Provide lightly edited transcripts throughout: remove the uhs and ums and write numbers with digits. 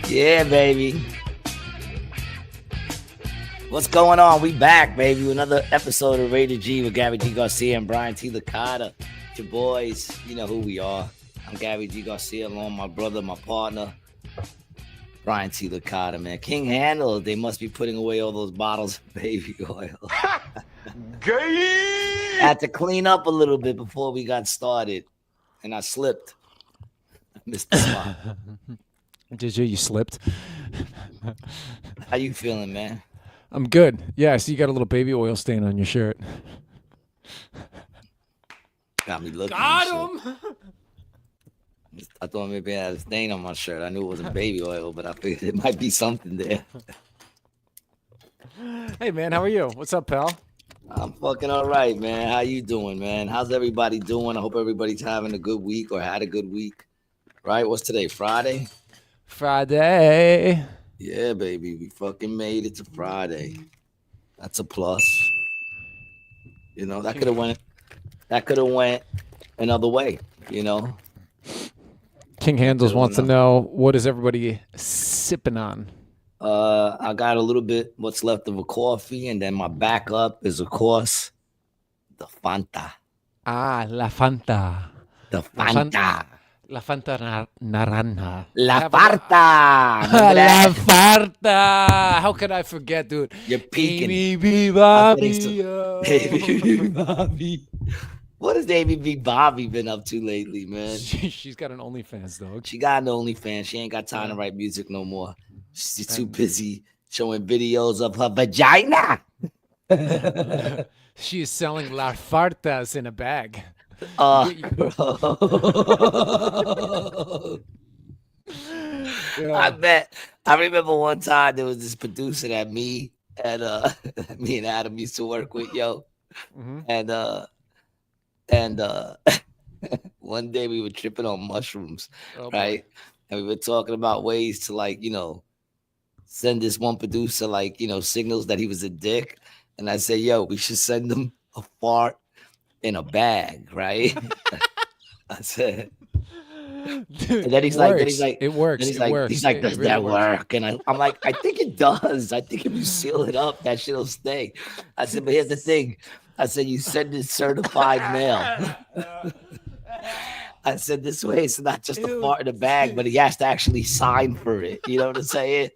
Yeah, baby. What's going on? We back, baby. Another episode of Rated G with Gary G. Garcia and Brian T. Licata. Your boys, you know who we are. I'm Gary G. Garcia, along with my brother, my partner, Brian T. Licata, man. King Handle, they must be putting away all those bottles of baby oil. Gay! Had to clean up a little bit before we got started, and I slipped. I missed the spot. Did you? You slipped? How you feeling, man? I'm good. Yeah, I see you got a little baby oil stain on your shirt. Got me looking. Got him! I thought maybe I had a stain on my shirt. I knew it wasn't baby oil, but I figured it might be something there. Hey, man, how are you? What's up, pal? I'm fucking all right, man. How you doing, man? How's everybody doing? I hope everybody's having a good week or had a good week. Right? What's today? Friday? Friday. Yeah, baby. We fucking made it to Friday. That's a plus. You know, that could have went another way, you know. King Handles wants to know, what is everybody sipping on? I got a little bit what's left of a coffee, and then my backup is, of course, the Fanta. Ah, la Fanta. The Fanta. La Fanta naranja. La Farta. La Farta. How could I forget, dude? You're peeking. Baby Bobby. Baby Bobby. What has Baby Bobby been up to lately, man? She's got an OnlyFans, dog. She got an OnlyFans. She ain't got time to write music no more. She's too busy showing videos of her vagina. She is selling La Fartas in a bag. Yeah. I bet. I remember one time there was this producer that me and Adam used to work with, yo. Mm-hmm. And one day we were tripping on mushrooms, right? And we were talking about ways to, like, you know, send this one producer, like, you know, signals that he was a dick. And I said, yo, we should send him a fart in a bag, right? I said, Dude, and then he's like, it works. He's It works. like, does It really that works. work? And I'm like, I think it does. I think if you seal it up, that shit'll stay. I said, but here's the thing. I said, you send it certified mail. I said, this way it's not just a fart in a bag, but he has to actually sign for it. You know what I'm saying?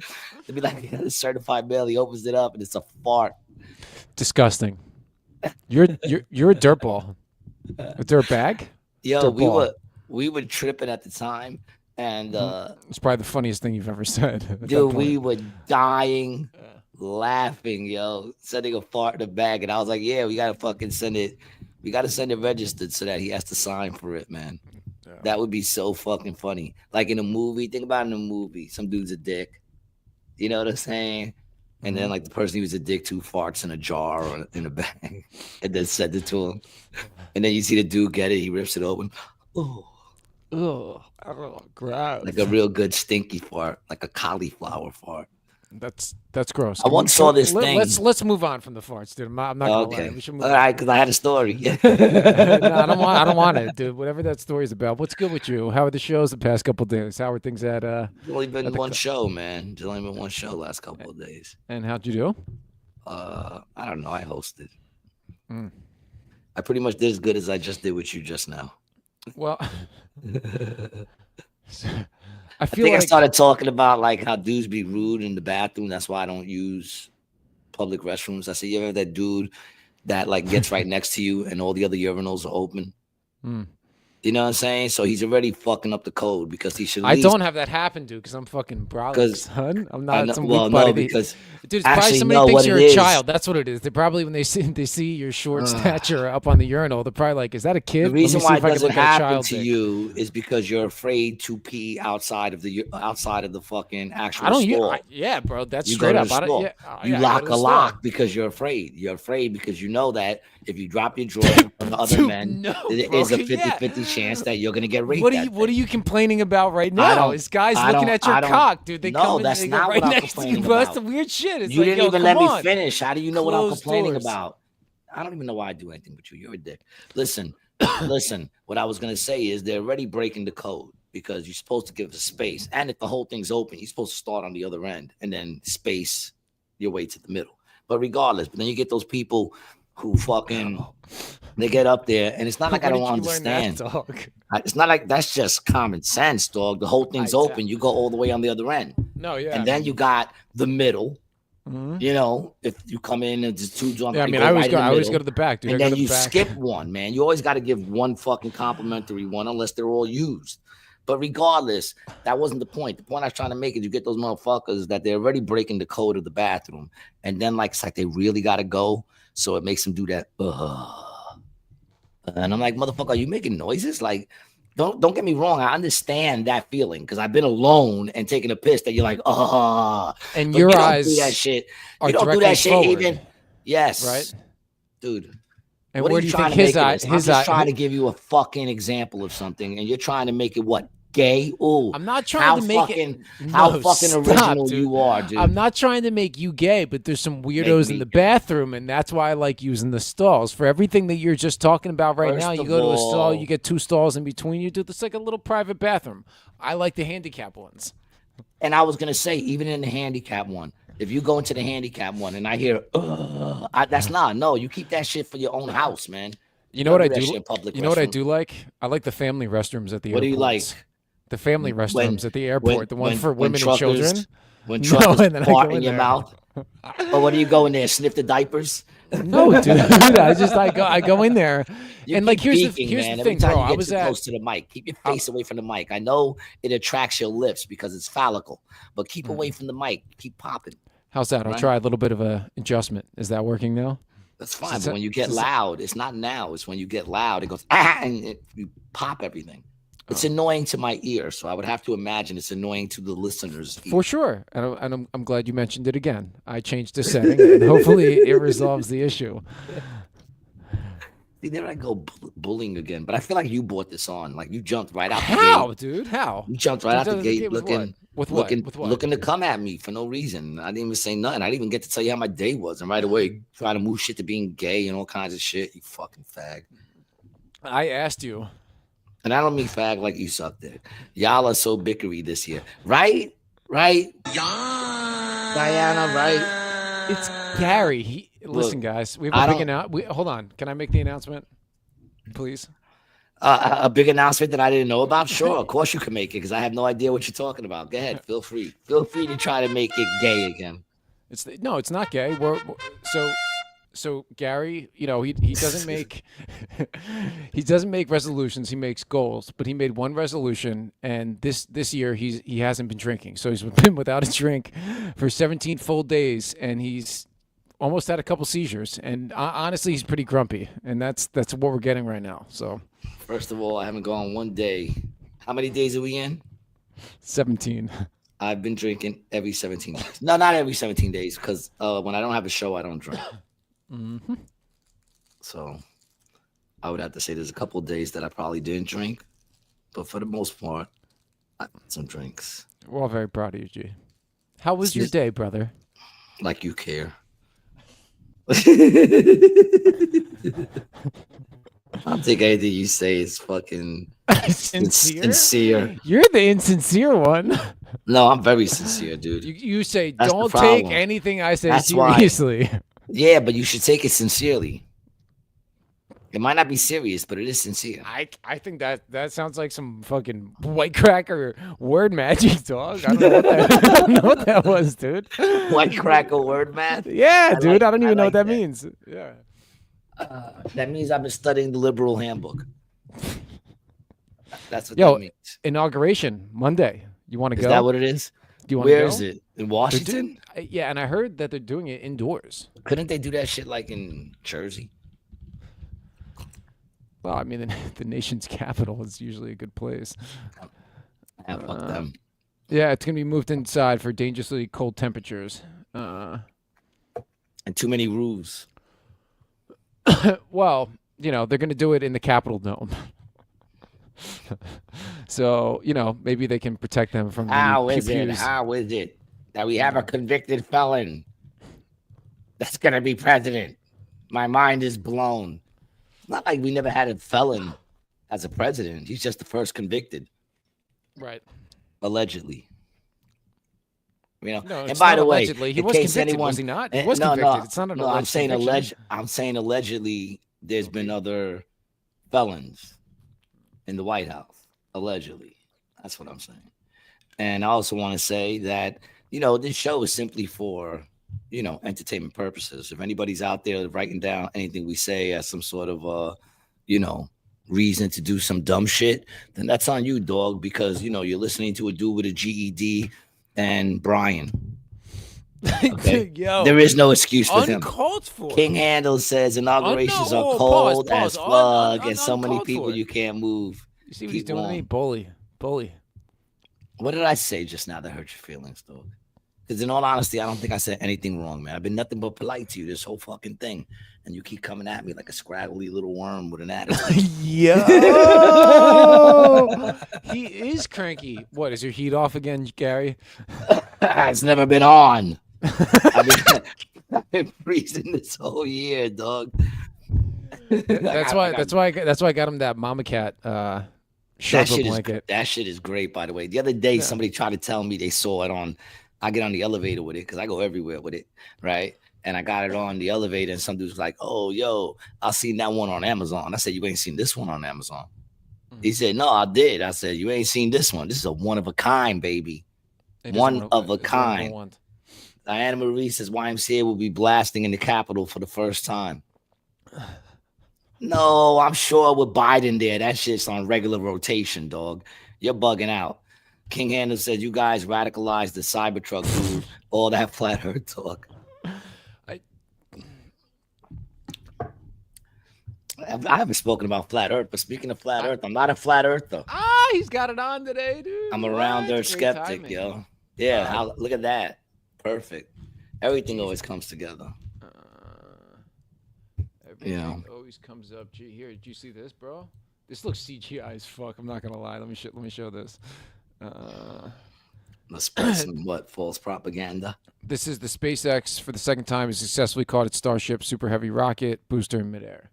To be like, he got a certified mail. He opens it up and it's a fart. Disgusting. You're a dirtball. A dirt bag? Yo, Dirtball. we were tripping at the time, and It's probably the funniest thing you've ever said. at that dude, we point. were dying laughing, yo, sending a fart in a bag. And I was like, yeah, we gotta fucking send it. We gotta send it registered so that he has to sign for it, man. Yeah. That would be so fucking funny. Like in a movie, think about it in a movie. Some dude's a dick. You know what I'm saying? And then, like, the person he was a dick to farts in a jar or in a bag and then send it to him. And then you see the dude get it. He rips it open. Oh, Oh, gross. like a real good stinky fart, like a cauliflower fart. That's gross. I once saw this thing. Let's move on from the farts, dude. I'm not gonna Okay. lie. We should move All on. right, because I had a story. No, I don't want it, dude. Whatever that story's about. What's good with you? How are the shows the past couple of days? How are things at There's only been At the one co- show, man. There's only been one show last couple of days. and how'd you do? I don't know. I hosted. Mm. I pretty much did as good as I just did with you just now. Well, I I feel think I like started talking about, like, how dudes be rude in the bathroom. That's why I don't use public restrooms. I said, you ever have that dude that, like, gets right next to you and all the other urinals are open? Mm. You know what I'm saying? So he's already fucking up the code because he should. At I least, don't have that happen, dude, because I'm fucking brolic, 'Cause son. I'm I not know, some well, weak no, body. because Dude, it's probably actually, somebody no, thinks what you're it a is- child. That's what it is. They probably, when they see your short stature up on the urinal, they're probably like, "Is that a kid?" the reason Let me see why it if I can doesn't look at a happen child to dick. you is because you're afraid to pee outside of the fucking actual I don't. stall. Yeah, bro. That's You go straight to up. the I don't, stall. yeah, You yeah, I go lock to a the stall. lock because you're afraid. You're afraid because you know that if you drop your drawers in front of other Dude, men, no, there bro. is a Yeah. 50-50 chance that you're gonna get raped. What are you complaining about right I now? don't- Is guys I looking don't- at your I don't- cock, dude? They No, come in, that's they not go right what I'm next to you, complaining bro. That's about. some weird shit. It's You like, didn't yo, even come let me on. finish. How do you know what I'm Closed complaining doors. about? I don't even know why I do anything with you. You're a dick. Listen, listen. What I was gonna say is they're already breaking the code. because you're supposed to give the space. And if the whole thing's open, you're supposed to start on the other end and then space your way to the middle. But regardless, but then you get those people who fucking they get up there, and it's not like I don't understand. It's not like that's just common sense, dog. The whole thing's open. You go all the way on the other end. No, yeah. And then you got the middle. You know, if you come in and just two jump, I mean, I always go to the back, dude. And then you skip one, man. You always got to give one fucking complimentary one, unless they're all used. But regardless, that wasn't the point. The point I was trying to make is you get those motherfuckers that they're already breaking the code of the bathroom, and then like it's like they really got to go, so it makes them do that. And I'm like, motherfucker, are you making noises? Like, don't get me wrong. I understand that feeling because I've been alone and taking a piss that you're like, and your eyes do that shit. You don't do that shit forward. Even. Yes, right, dude. And where do you think his eyes? I'm just trying to give you a fucking example of something, and you're trying to make it what? Gay? Oh, I'm not trying to make it. How fucking original you are, dude. I'm not trying to make you gay, but there's some weirdos in the bathroom, and that's why I like using the stalls. For everything that you're just talking about right now, you go to a stall, you get 2 stalls in between you, dude. It's like a little private bathroom. I like the handicap ones. And I was gonna say, even in the handicap one, if you go into the handicap one and I hear, that's not no. You keep that shit for your own house, man. You know what I do? You know what I do like? I like the family restrooms at the airport. What do you like? The family restrooms at the airport, the one for women and children. When truckers fart in your mouth. Or what do you go in there? Sniff the diapers? No, dude. I go in there. And like here's the thing, bro. I was close to the mic. Keep your face away from the mic. I know it attracts your lips because it's phallical, but keep away from the mic. Keep popping. How's that? I'll try a little bit of a adjustment. Is that working now? That's fine. But when you get loud, it's not now. It's when you get loud. It goes and you pop everything. It's annoying to my ear, so I would have to imagine it's annoying to the listeners' ear. For sure, and I'm glad you mentioned it again. I changed the setting, and hopefully it resolves the issue. See, there I go bullying again, but I feel like you brought this on. Like you jumped right out the gate. How, dude? How? You jumped right out the gate looking to come at me for no reason. I didn't even say nothing. I didn't even get to tell you how my day was, and right away trying to move shit to being gay and all kinds of shit. You fucking fag. I asked you. And I don't mean fag like you suck dick. Y'all are so bickery this year. Right? Right? Yeah. Diana, right? It's Gary. Listen, guys. We have a big announcement. Hold on. Can I make the announcement? Please? A big announcement that I didn't know about? Sure, of course you can make it because I have no idea what you're talking about. Go ahead. Feel free. Feel free to try to make it gay again. It's not gay. So Gary, you know, he doesn't make he doesn't make resolutions. He makes goals. But he made one resolution, and this year he hasn't been drinking. So he's been without a drink for 17 full days, and he's almost had a couple seizures. And honestly, he's pretty grumpy, and that's what we're getting right now. So first of all, I haven't gone one day. How many days are we in? 17. I've been drinking every 17 days. No, not every 17 days, because when I don't have a show, I don't drink. Mm-hmm. So I would have to say there's a couple of days that I probably didn't drink, but for the most part, I had some drinks. We're all very proud of you, G. How was your day, brother? Like you care. I'll take anything you say is fucking sincere. You're the insincere one. No, I'm very sincere, dude. You say don't take anything I say seriously. Yeah, but you should take it sincerely. It might not be serious, but it is sincere. I think that sounds like some fucking white cracker word magic, dog. I don't know what that was, dude. White cracker word math? Yeah, dude. I don't even know what that means. Yeah. That means I've been studying the liberal handbook. That's what that means. Inauguration Monday. You want to go? Is that what it is? Do you want to go? Where is it? In Washington? Yeah, and I heard that they're doing it indoors. Couldn't they do that shit like in Jersey? Well, I mean, the nation's capital is usually a good place. Fuck them. Yeah, it's going to be moved inside for dangerously cold temperatures. And too many roofs. Well, you know, they're going to do it in the Capitol Dome. So, you know, maybe they can protect them from How is it that we have a convicted felon that's going to be president? My mind is blown. It's not like we never had a felon as a president. He's just the first convicted. Right. Allegedly. You know, No, and it's by not the way, allegedly. He in was case convicted, anyone, was he not? He was no, convicted. It's not an I'm alleged saying conviction. I'm saying allegedly. There's been other felons in the White House, allegedly. That's what I'm saying. And I also want to say that this show is simply for entertainment purposes. If anybody's out there writing down anything we say as some sort of you know reason to do some dumb shit, then that's on you, dog. Because you're listening to a dude with a GED and Brian. Okay. Yo, There is no excuse for him. uncalled for. King Handle says inaugurations are cold as fuck, and so many people you can't move. You see what he's doing to me? Bully. What did I say just now that hurt your feelings, dog? Because in all honesty, I don't think I said anything wrong, man. I've been nothing but polite to you this whole fucking thing, and you keep coming at me like a scraggly little worm with an attitude. Yo, he is cranky. What, is your heat off again, Gary? It's never been on. I've been freezing this whole year, dog. That's why I got him that Mama Cat Sherpa blanket. That shit is great, by the way. The other day, somebody tried to tell me they saw it on. I get on the elevator with it because I go everywhere with it, right? And I got it on the elevator, and some dude's like, "Oh, yo, I seen that one on Amazon." I said, "You ain't seen this one on Amazon?" He said, "No, I did." I said, "You ain't seen this one. This is a one of a kind, baby. One of a kind." Diana Marie says YMCA will be blasting in the Capitol for the first time. No, I'm sure with Biden there, that shit's on regular rotation, dog. You're bugging out. King Handel said, "You guys radicalized the Cybertruck dude." All that flat earth talk. I haven't spoken about flat earth, but speaking of flat earth, I'm not a flat earther. He's got it on today, dude. I'm a round earth skeptic, yo. Yeah, look at that. Perfect. Everything always comes together. Everything always comes up. Gee, here, did you see this, bro? This looks CGI as fuck. I'm not gonna lie. Let me show this. Let's spread some false propaganda. This is the SpaceX for the second time has successfully caught its Starship Super Heavy rocket booster in midair.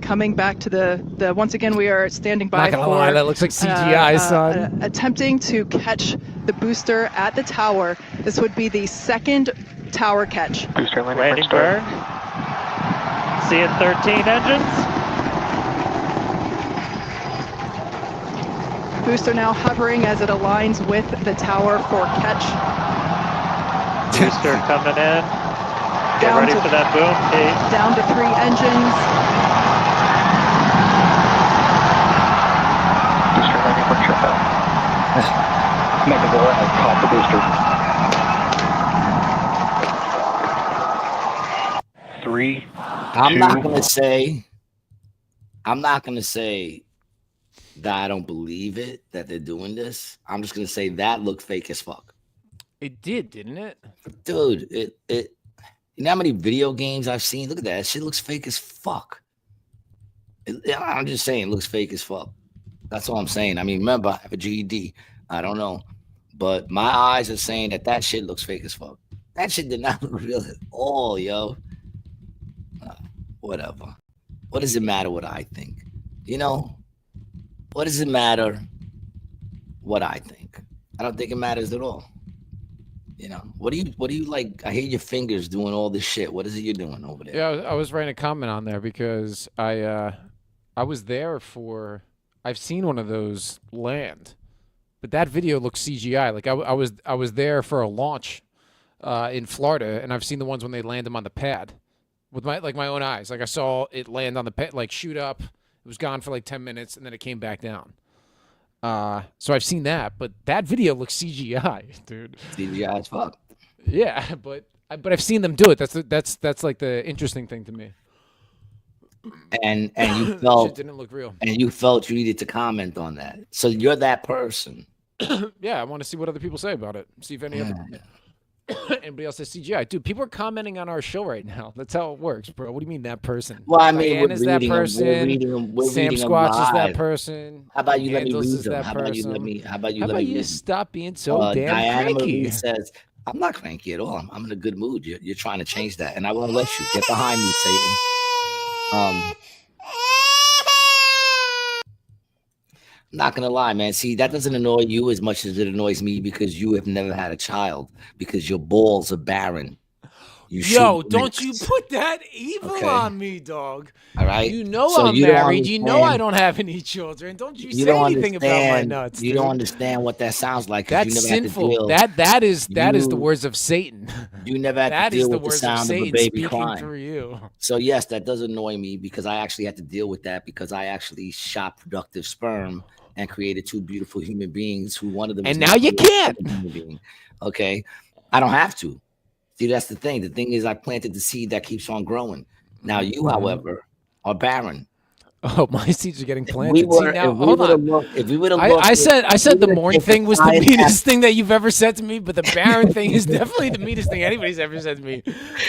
Coming back to the once again, we are standing by. Not gonna lie, that looks like CGI, son. Attempting to catch the booster at the tower. This would be the second tower catch. Booster landing burn. Seeing 13 engines. Booster now hovering as it aligns with the tower for catch. Booster coming in. Get ready for that boom. Down to 3 engines. Booster landing for trip out. Megazord has caught the booster. 3, I'm not gonna say that I don't believe it that they're doing this. I'm just gonna say that looked fake as fuck. It did, didn't it? Dude, it you know how many video games I've seen? Look at that. Shit looks fake as fuck. I'm just saying it looks fake as fuck. That's all I'm saying. I mean, remember, I have a GED. I don't know. But my eyes are saying that shit looks fake as fuck. That shit did not look real at all, yo. Whatever. What does it matter what I think? What does it matter what I think? I don't think it matters at all. What do you like? I hear your fingers doing all this shit. What is it you're doing over there? Yeah, I was writing a comment on there because I was there for. I've seen one of those land, but that video looks CGI. Like I was there for a launch in Florida, and I've seen the ones when they land them on the pad with my own eyes. Like I saw it land on the pad, like shoot up. It was gone for like 10 minutes, and then it came back down. So I've seen that, but that video looks CGI, dude. CGI as fuck. Yeah, but I've seen them do it. That's like the interesting thing to me. And you felt Shit didn't look real. And you felt you needed to comment on that. So you're that person. Yeah, I want to see what other people say about it. See if anybody else says CGI. Dude, people are commenting on our show right now. That's how it works, bro. What do you mean that person? Well, I mean, Diana's that person. Sam Squatch is that person. How about you let me read them? How about you stop stop being so damn Diana cranky? Marie says, "I'm not cranky at all. I'm in a good mood. You're trying to change that, and I won't let you. Get behind me, Satan." Not gonna lie, man. See, that doesn't annoy you as much as it annoys me because you have never had a child because your balls are barren. You Yo, shoot don't you dicks, put that evil okay? on me, dog. All right. You know So I'm you don't married. You know I understand. don't have any children. Don't you You say don't anything about my understand. nuts, You dude. don't understand what that sounds like because you That's never had to sinful. deal. That is the You words of Satan. you never had to That is deal the with the words of sound of a Satan baby speaking crying. through you. So yes, that does annoy me because I actually had to deal with that because I actually shot productive sperm and created two beautiful human beings who one of them is And now you not can't. a human being. Okay. I don't have to. See, that's the thing. The thing is I planted the seed that keeps on growing. Now you, however, are barren. Oh, my seeds are getting If we planted. See were now, if we hold would have on. looked, if we would have I looked, said if we the would have morn taken thing was the science meanest thing that you've ever said to me, but the barren thing is definitely the meanest thing anybody's ever said to me.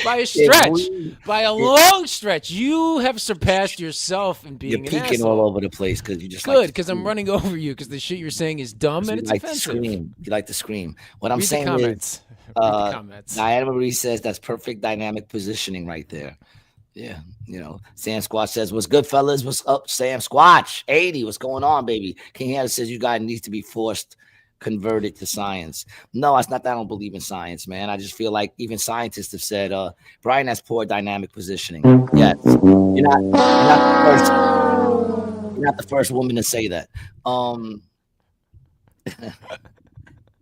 By a stretch. By a long stretch. You have surpassed yourself in you're being an peeking all asshole. over the place because you just Good, like because I'm running over you because the shit you're saying is dumb and it's like to offensive. scream. You like to scream. What I'm Read the saying comments. is, Read the comments. Diana Marie says that's perfect dynamic positioning right there. Yeah, Sam Squatch says, "What's good, fellas? What's up, Sam Squatch? 80, what's going on, baby?" King Hannah says, "You guys need to be forced converted to science." No, it's not that I don't believe in science, man. I just feel like even scientists have said, Brian has poor dynamic positioning. Yes, you're not the first woman to say that.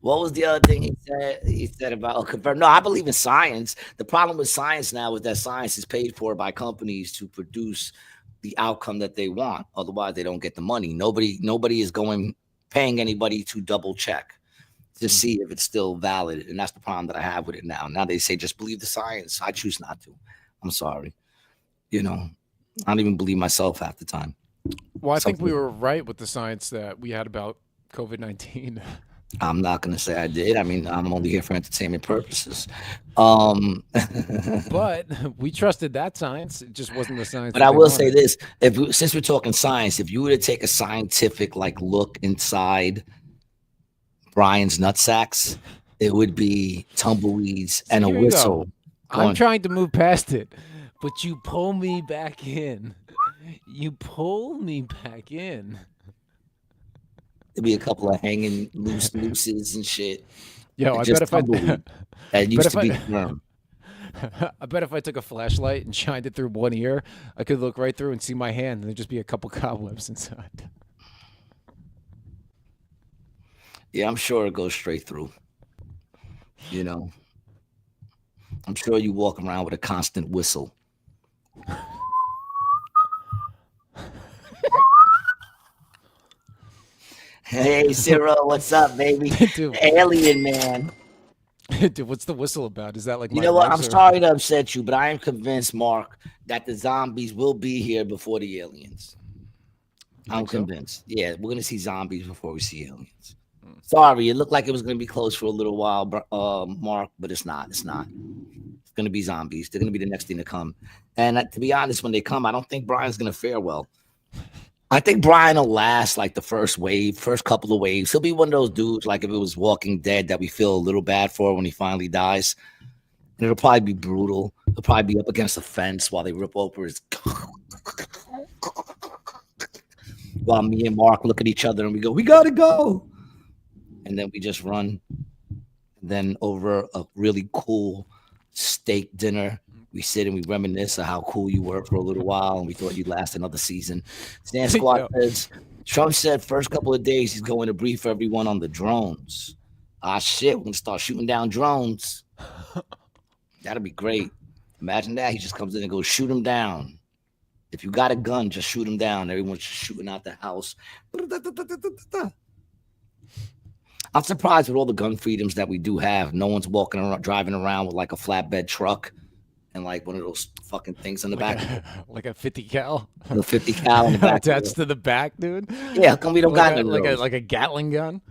What was the other thing he said? He said about convert. No, I believe in science. The problem with science now is that science is paid for by companies to produce the outcome that they want. Otherwise, they don't get the money. Nobody is paying anybody to double check to see if it's still valid. And that's the problem that I have with it now. Now they say just believe the science. I choose not to. I'm sorry. I don't even believe myself half the time. Well, I think we were right with the science that we had about COVID-19. I'm not going to say I did. I mean, I'm only here for entertainment purposes. But we trusted that science. It just wasn't the science. But I will say this: since we're talking science, if you were to take a scientific look inside Brian's nutsacks, it would be tumbleweeds and a whistle. I'm trying to move past it, but you pull me back in. You pull me back in. There'd be a couple of hanging nooses and shit. Yo, I bet if that used to be firm. I bet if I took a flashlight and shined it through one ear, I could look right through and see my hand, and there'd just be a couple cobwebs inside. Yeah, I'm sure it goes straight through. I'm sure you walk around with a constant whistle. Hey, Cyril, what's up, baby? Dude. Alien man. Dude, what's the whistle about? Is that like you know what? I'm sorry to upset you, but I am convinced, Mark, that the zombies will be here before the aliens. I'm convinced. Yeah, we're gonna see zombies before we see aliens. Sorry, it looked like it was gonna be close for a little while, Mark, but it's not. It's not. It's gonna be zombies. They're gonna be the next thing to come. And to be honest, when they come, I don't think Brian's gonna fare well. I think Brian will last like the first couple of waves. He'll be one of those dudes, like if it was Walking Dead, that we feel a little bad for when he finally dies. And it'll probably be brutal. He'll probably be up against a fence while they rip over his. While me and Mark look at each other and we go, "We gotta go." And then we just run. And then over a really cool steak dinner, we sit and we reminisce of how cool you were for a little while, and we thought you'd last another season. Stan Squad says, Trump said first couple of days he's going to brief everyone on the drones. Ah, shit, we're going to start shooting down drones. That'll be great. Imagine that. He just comes in and goes, shoot them down. If you got a gun, just shoot them down. Everyone's just shooting out the house. I'm surprised with all the gun freedoms that we do have. No one's walking around, driving around with like a flatbed truck and like one of those fucking things on the back. Like a 50 cal? A 50 cal in the back. Attached to the back, dude? Yeah, how come we don't got like a Gatling gun?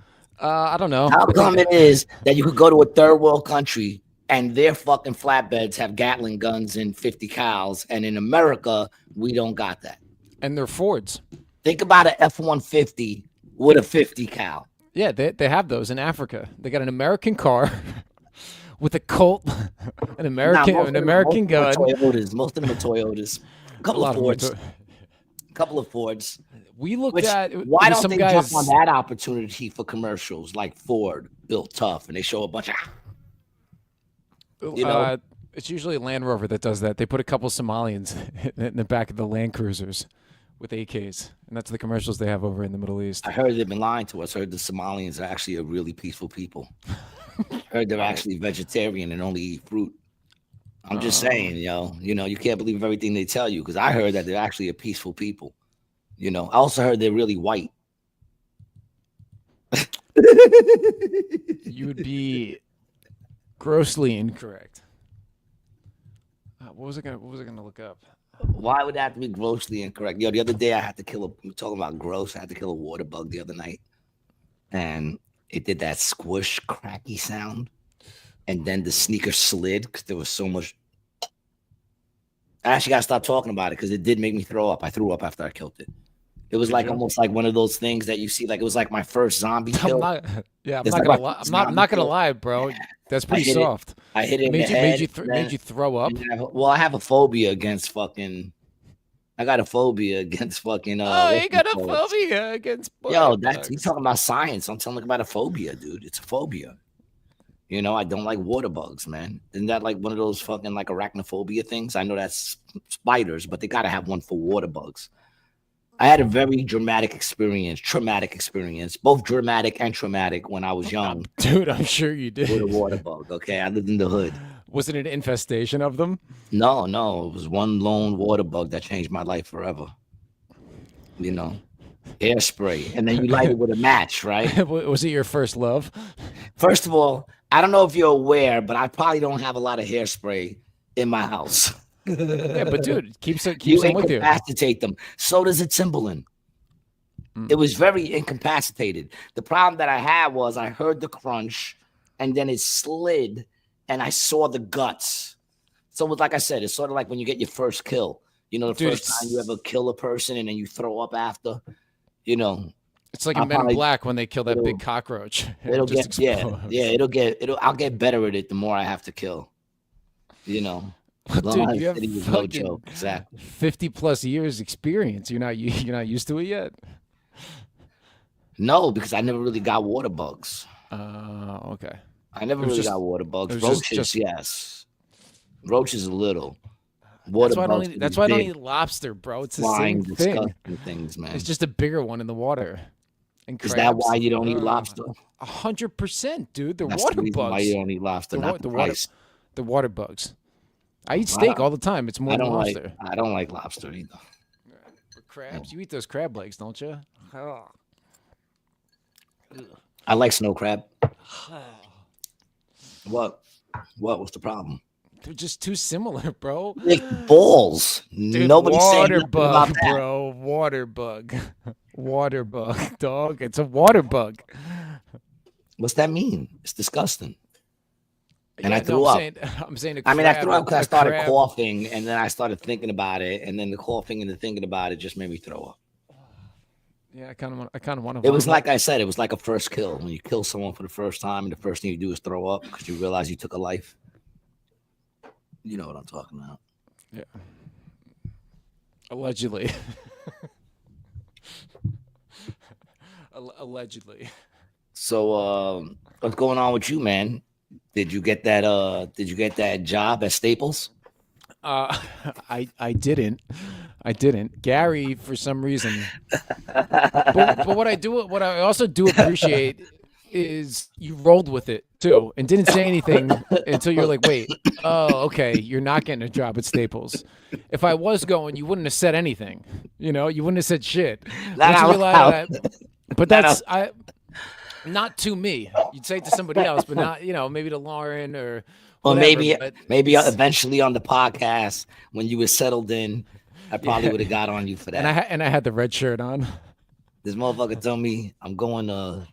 I don't know. How come it is that you could go to a third world country and their fucking flatbeds have Gatling guns and 50 cals, and in America, we don't got that? And they're Fords. Think about an F-150 with a 50 cal. Yeah, they have those in Africa. They got an American car with a Colt, an American gun. Toyotas. Most of them are Toyotas. A couple of Fords. couple of Fords. We looked Which, at why don't some they guys. jump on that opportunity for commercials like Ford built tough, and they show a bunch of, you know, It's usually Land Rover that does that. They put a couple Somalians in the back of the Land Cruisers with AKs, and that's the commercials they have over in the Middle East. I heard they've been lying to us. I heard the Somalians are actually a really peaceful people. I heard they're actually vegetarian and only eat fruit. I'm just saying, you can't believe everything they tell you, because I heard that they're actually a peaceful people. I also heard they're really white. You would be grossly incorrect. What was I gonna look up? Why would that have to be grossly incorrect? The other day I had to kill we're talking about gross. I had to kill a water bug the other night, and it did that squish cracky sound, and then the sneaker slid because there was so much. I actually got to stop talking about it because it did make me throw up. I threw up after I killed it. It was like almost like one of those things that you see, like it was like my first zombie kill. I'm not gonna lie, bro. That's pretty soft. I hit it in the head. Made you throw up. I have a phobia against fucking. I got a phobia against fucking. You got a phobia against. Yo, you talking about science? I'm telling you about a phobia, dude. It's a phobia. I don't like water bugs, man. Isn't that like one of those fucking like arachnophobia things? I know that's spiders, but they gotta have one for water bugs. I had a very traumatic experience, both dramatic and traumatic when I was young. Dude, I'm sure you did. With a water bug, okay? I lived in the hood. Was it an infestation of them? No. It was one lone water bug that changed my life forever. Hairspray. And then you light it with a match, right? Was it your first love? First of all, I don't know if you're aware, but I probably don't have a lot of hairspray in my house. Yeah, but dude, keeps them with you. Incapacitate them. So does a Timberland. It was very incapacitated. The problem that I had was I heard the crunch, and then it slid, and I saw the guts. So it was, like I said, it's sort of like when you get your first kill. First time you ever kill a person, and then you throw up after. It's like in Men in Black when they kill that big cockroach. I'll get better at it the more I have to kill. Dude, you have no joke. Exactly. 50 plus years experience. You're not used to it yet. No, because I never really got water bugs. Okay. I never really got water bugs. Roaches, yes. Roaches a little. Water bugs. That's why I don't eat lobster, bro. It's the same thing. Things, man. It's just a bigger one in the water. And is that why you don't eat lobster? 100%, dude. That's water the reason bugs. Why you don't eat lobster? The water bugs. I eat steak all the time. It's more than lobster. I don't like lobster either. Crabs. You eat those crab legs, don't you? I like snow crab. What? What's the problem? They're just too similar, bro. Big balls. Dude, Nobody's saying water bug, about that. bro. Water bug. Water bug, dog. It's a water bug. What's that mean? It's disgusting. And yeah, I threw up. I'm saying. I threw up because I started coughing, and then I started thinking about it, and then the coughing and the thinking about it just made me throw up. Yeah, I kind of want to. It was like I said. It was like a first kill. When you kill someone for the first time, and the first thing you do is throw up because you realize you took a life. You know what I'm talking about. Yeah. Allegedly. Allegedly. So, what's going on with you, man? Did you get that job at Staples? I didn't. Gary, for some reason. But what I also do appreciate is you rolled with it too and didn't say anything until you're like, wait, oh, okay, you're not getting a job at Staples. If I was going, you wouldn't have said anything. You wouldn't have said shit. But that's not to me. You'd say it to somebody else, but not, maybe to Lauren or whatever, maybe eventually on the podcast when you were settled in, I probably would have got on you for that. And I had the red shirt on. This motherfucker told me I'm going to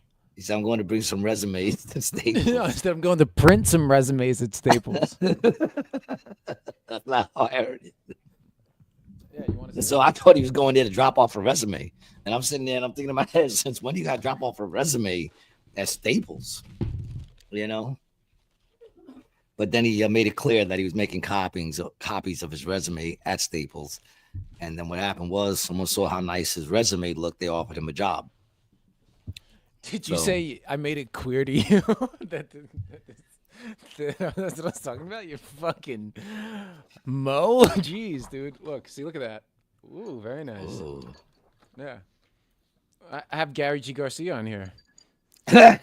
bring some resumes to Staples. Instead, I'm going to print some resumes at Staples. That's not how I heard it. Yeah, so I thought he was going there to drop off a resume. And I'm sitting there and I'm thinking in my head, since when do you got to drop off a resume at Staples? But then he made it clear that he was making copies of his resume at Staples. And then what happened was someone saw how nice his resume looked. They offered him a job. Did you say I made it clear to you that's what I was talking about? You fucking Mo? Jeez, dude. Look at that. Ooh, very nice. Ooh. Yeah. I have Gary G. Garcia on here.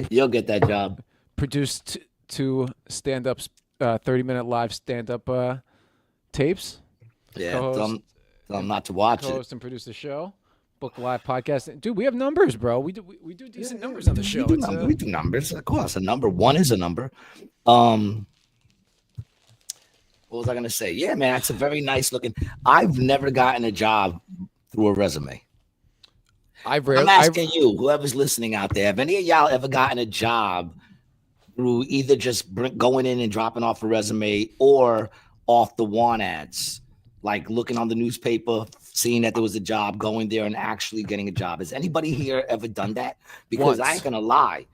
You'll get that job. Produced two stand-ups, 30-minute live stand-up tapes. Yeah, Co-host, tell them not to watch it. Co-host and produce the show. Book live podcast. Dude, we have numbers, bro. We do decent numbers on the show. We do numbers. Of course, a number one is a number. What was I gonna say? Yeah, man, it's a very nice looking. I've never gotten a job through a resume. I'm asking you, whoever's listening out there, have any of y'all ever gotten a job through either just going in and dropping off a resume or off the want ads, like looking on the newspaper, seeing that there was a job, going there and actually getting a job? Has anybody here ever done that? Because I ain't gonna lie,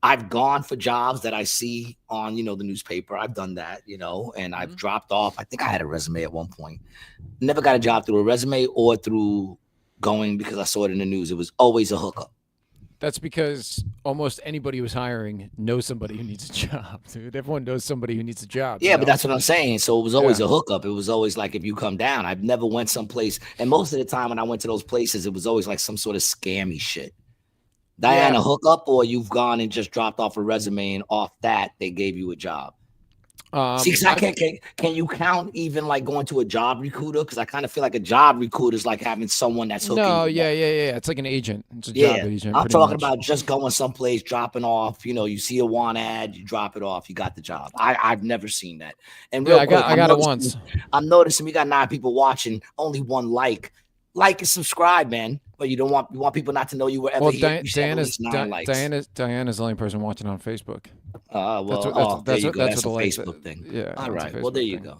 I've gone for jobs that I see on, the newspaper. I've done that, and I've dropped off. I think I had a resume at one point. Never got a job through a resume or through going because I saw it in the news. It was always a hookup. That's because almost anybody who's hiring knows somebody who needs a job, dude. Everyone knows somebody who needs a job. Yeah, but that's what I'm saying. So it was always a hookup. It was always like, if you come down, I've never went someplace. And most of the time when I went to those places, it was always like some sort of scammy shit. Diana, hookup, or you've gone and just dropped off a resume and off that they gave you a job? See, can you count even like going to a job recruiter? Because I kind of feel like a job recruiter is like having someone that's hooking. No, yeah. It's like an agent. It's a job agent. I'm talking about just going someplace, dropping off. You see a want ad, you drop it off, you got the job. I've never seen that. And I got it once. I'm noticing we got 9 people watching, only 1 like and subscribe, man. But you want people not to know you were ever here. Diana's the only person watching on Facebook. That's a Facebook thing. Yeah. All right. Well, there you go.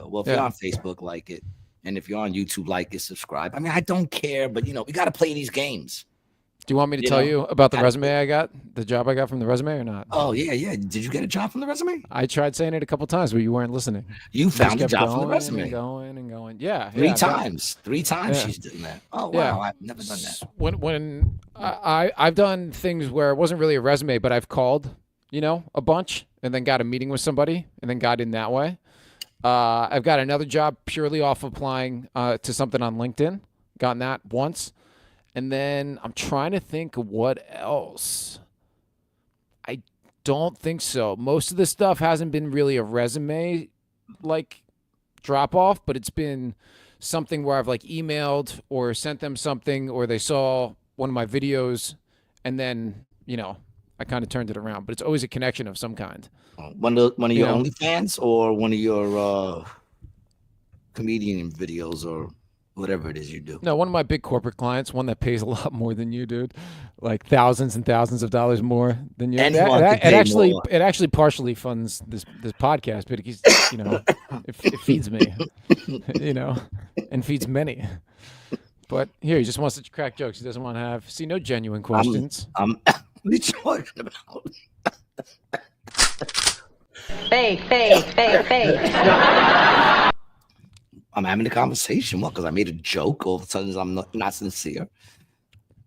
Well, if you're on Facebook, like it, and if you're on YouTube, like it, subscribe. I mean, I don't care, but we got to play these games. Do you want me to tell you about the resume I got, the job I got from the resume, or not? Oh yeah. Did you get a job from the resume? I tried saying it a couple times, but you weren't listening. You found a job from the resume. Going. Yeah. 3 times. 3 times she's doing that. Oh wow, yeah. I've never done that. When I've done things where it wasn't really a resume, but I've called, a bunch, and then got a meeting with somebody, and then got in that way. I've got another job purely off applying to something on LinkedIn. Gotten that once. And then I'm trying to think of what else. I don't think so. Most of the stuff hasn't been really a resume like drop off, but it's been something where I've like emailed or sent them something, or they saw one of my videos, and then, I kind of turned it around. But it's always a connection of some kind. One of your OnlyFans or one of your comedian videos or whatever it is you do? No, one of my big corporate clients, one that pays a lot more than you, dude, like thousands and thousands of dollars more than you. It actually partially funds this podcast, but it feeds me, and feeds many. But here, he just wants to crack jokes. He doesn't want to have no genuine questions. What are you talking about? Fake. I'm having a conversation. What? Because I made a joke. All of a sudden, I'm not sincere.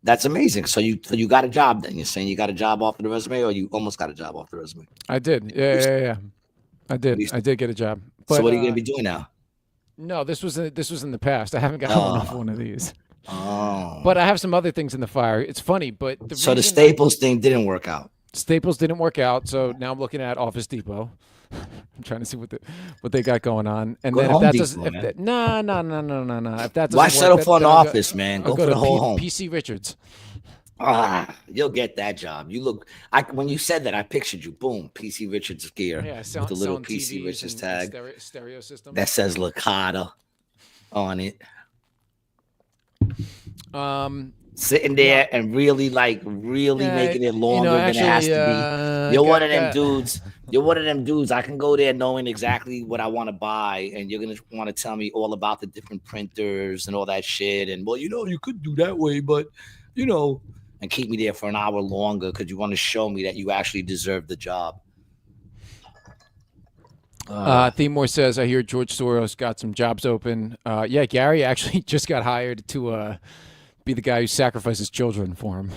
That's amazing. So you got a job then? You're saying you got a job off the resume, or you almost got a job off the resume? I did. Yeah. I did. I did get a job. But, so what are you going to be doing now? No, this was in the past. I haven't gotten off one of these. Oh. But I have some other things in the fire. It's funny, but the Staples thing didn't work out. Staples didn't work out, so now I'm looking at Office Depot. I'm trying to see what they got going on, and then if that doesn't, no. If that doesn't, why settle for an office, man? Go for the whole home. PC Richards. You'll get that job. You look. When you said that, I pictured you. Boom, PC Richards gear with the little PC Richards tag, stereo system that says Licata on it. Sitting there and really making it longer than it has to be. You're one of them dudes. You're one of them dudes. I can go there knowing exactly what I want to buy, and you're gonna want to tell me all about the different printers and all that shit. And you could do that way, but and keep me there for an hour longer because you want to show me that you actually deserve the job. Themore says, I hear George Soros got some jobs open. Yeah, Gary actually just got hired to be the guy who sacrifices children for him.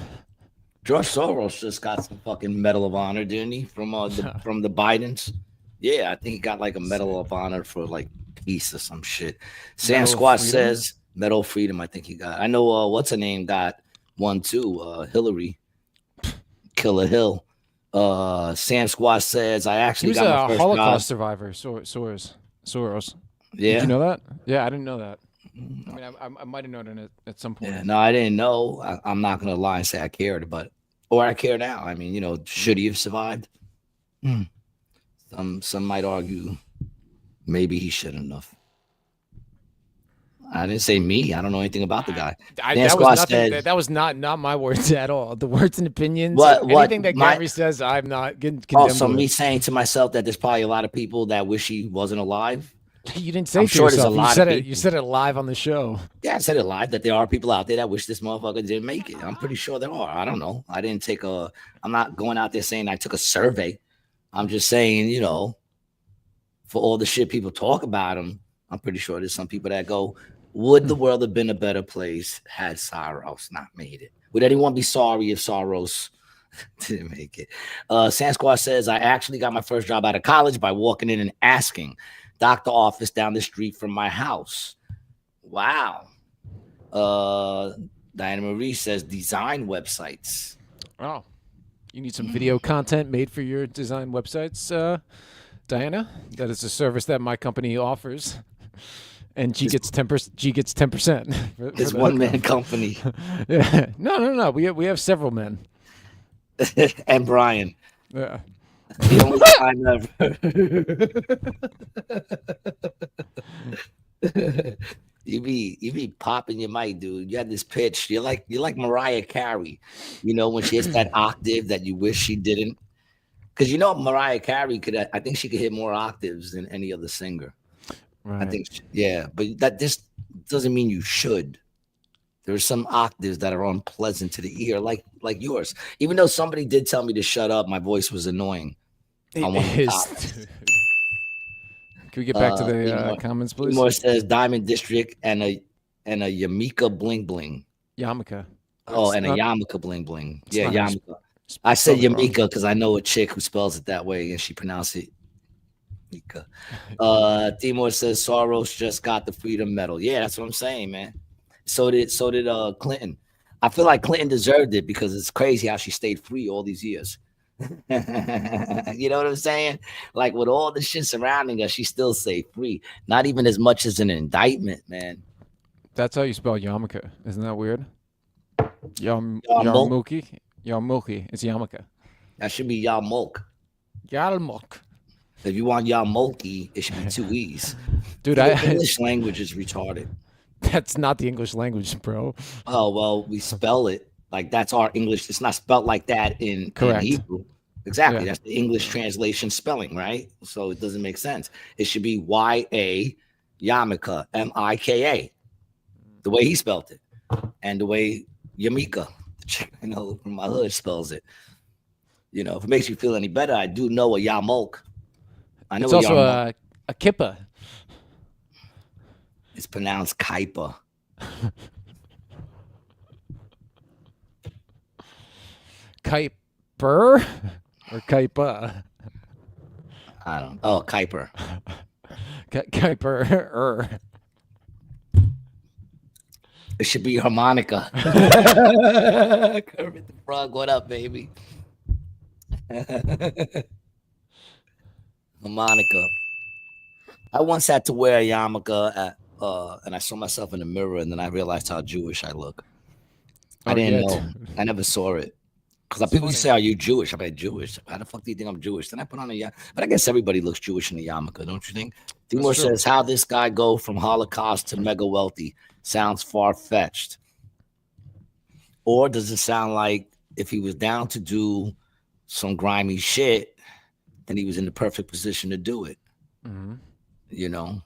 George Soros just got some fucking Medal of Honor, didn't he? From the Bidens. Yeah, I think he got like a Medal of Honor for like peace or some shit. Sasquatch says Medal of Freedom. I think he got. I know what's her name got one too. Hillary, Killer Hill. Sasquatch says I actually he was got my a first Holocaust job. survivor. Soros. Yeah, did you know that? Yeah, I didn't know that. I mean, I might have known it at some point. Yeah, no, I didn't know. I'm not gonna lie and say I cared, or I care now. I mean, should he have survived? Some might argue maybe he shouldn't have. I didn't say me. I don't know anything about the guy. That was not my words at all. The words and opinions. Anything that Gary says, I'm not getting condemned. So me saying to myself that there's probably a lot of people that wish he wasn't alive. You didn't say to yourself. You said it live on the show. Yeah, I said it live that there are people out there that wish this motherfucker didn't make it. I'm pretty sure there are. I don't know. I'm not going out there saying I took a survey. I'm just saying, for all the shit people talk about him, I'm pretty sure there's some people that go, would the world have been a better place had Soros not made it? Would anyone be sorry if Soros didn't make it? Sasquatch says, I actually got my first job out of college by walking in and asking. Doctor office down the street from my house. Wow. Diana Marie says design websites. Oh, you need some video content made for your design websites, Diana? That is a service that my company offers, and G gets 10%. G gets 10%. It's one man company. Yeah. No. We have several men. And Brian. Yeah. The only time ever. You be popping your mic, dude. You had this pitch. You're like Mariah Carey, when she hits that octave that you wish she didn't. Because Mariah Carey I think she could hit more octaves than any other singer. Right. I think, but that just doesn't mean you should. There are some octaves that are unpleasant to the ear, like yours. Even though somebody did tell me to shut up, my voice was annoying. Can we get back to the comments, please? More says Diamond District and a Yamika bling bling. Yarmulke. A Yarmulke bling bling. Yeah, Yarmulke. I said Yamika because I know a chick who spells it that way and she pronounced it Yamika. Timor says Soros just got the Freedom Medal. Yeah, that's what I'm saying, man. So did Clinton. I feel like Clinton deserved it because it's crazy how she stayed free all these years. You know what I'm saying? Like with all the shit surrounding her, she still stayed free. Not even as much as an indictment, man. That's how you spell Yarmulke. Isn't that weird? Yarmulke. Yarmulke. It's Yarmulke. That should be Yarmulke. Yarmulke. If you want Yarmulke, it should be 2 E's. Dude, the English language is retarded. That's not the English language, bro. Oh, well, we spell it like that's our English. It's not spelled like that in Hebrew. Exactly. Yeah. That's the English translation spelling, right? So it doesn't make sense. It should be Y-A Yamika, M-I-K-A, the way he spelled it. And the way Yamika, the chick I know from my hood, spells it. If it makes you feel any better, I do know a Yarmulke. I know it's also a kippa. It's pronounced Kaipa. Kuiper or Kaipa? I don't know. Oh, Kuiper. Kuiper. It should be harmonica. Kermit the Frog, what up, baby? Harmonica. I once had to wear a yarmulke and I saw myself in the mirror, and then I realized how Jewish I look. I didn't know. I never saw it. Because people say, are you Jewish? I'm like, Jewish. How the fuck do you think I'm Jewish? Then I put on a yarmulke. But I guess everybody looks Jewish in a yarmulke, don't you think? Timur says, how this guy go from Holocaust to mega wealthy? Sounds far-fetched. Or does it sound like if he was down to do some grimy shit, then he was in the perfect position to do it? Mm-hmm.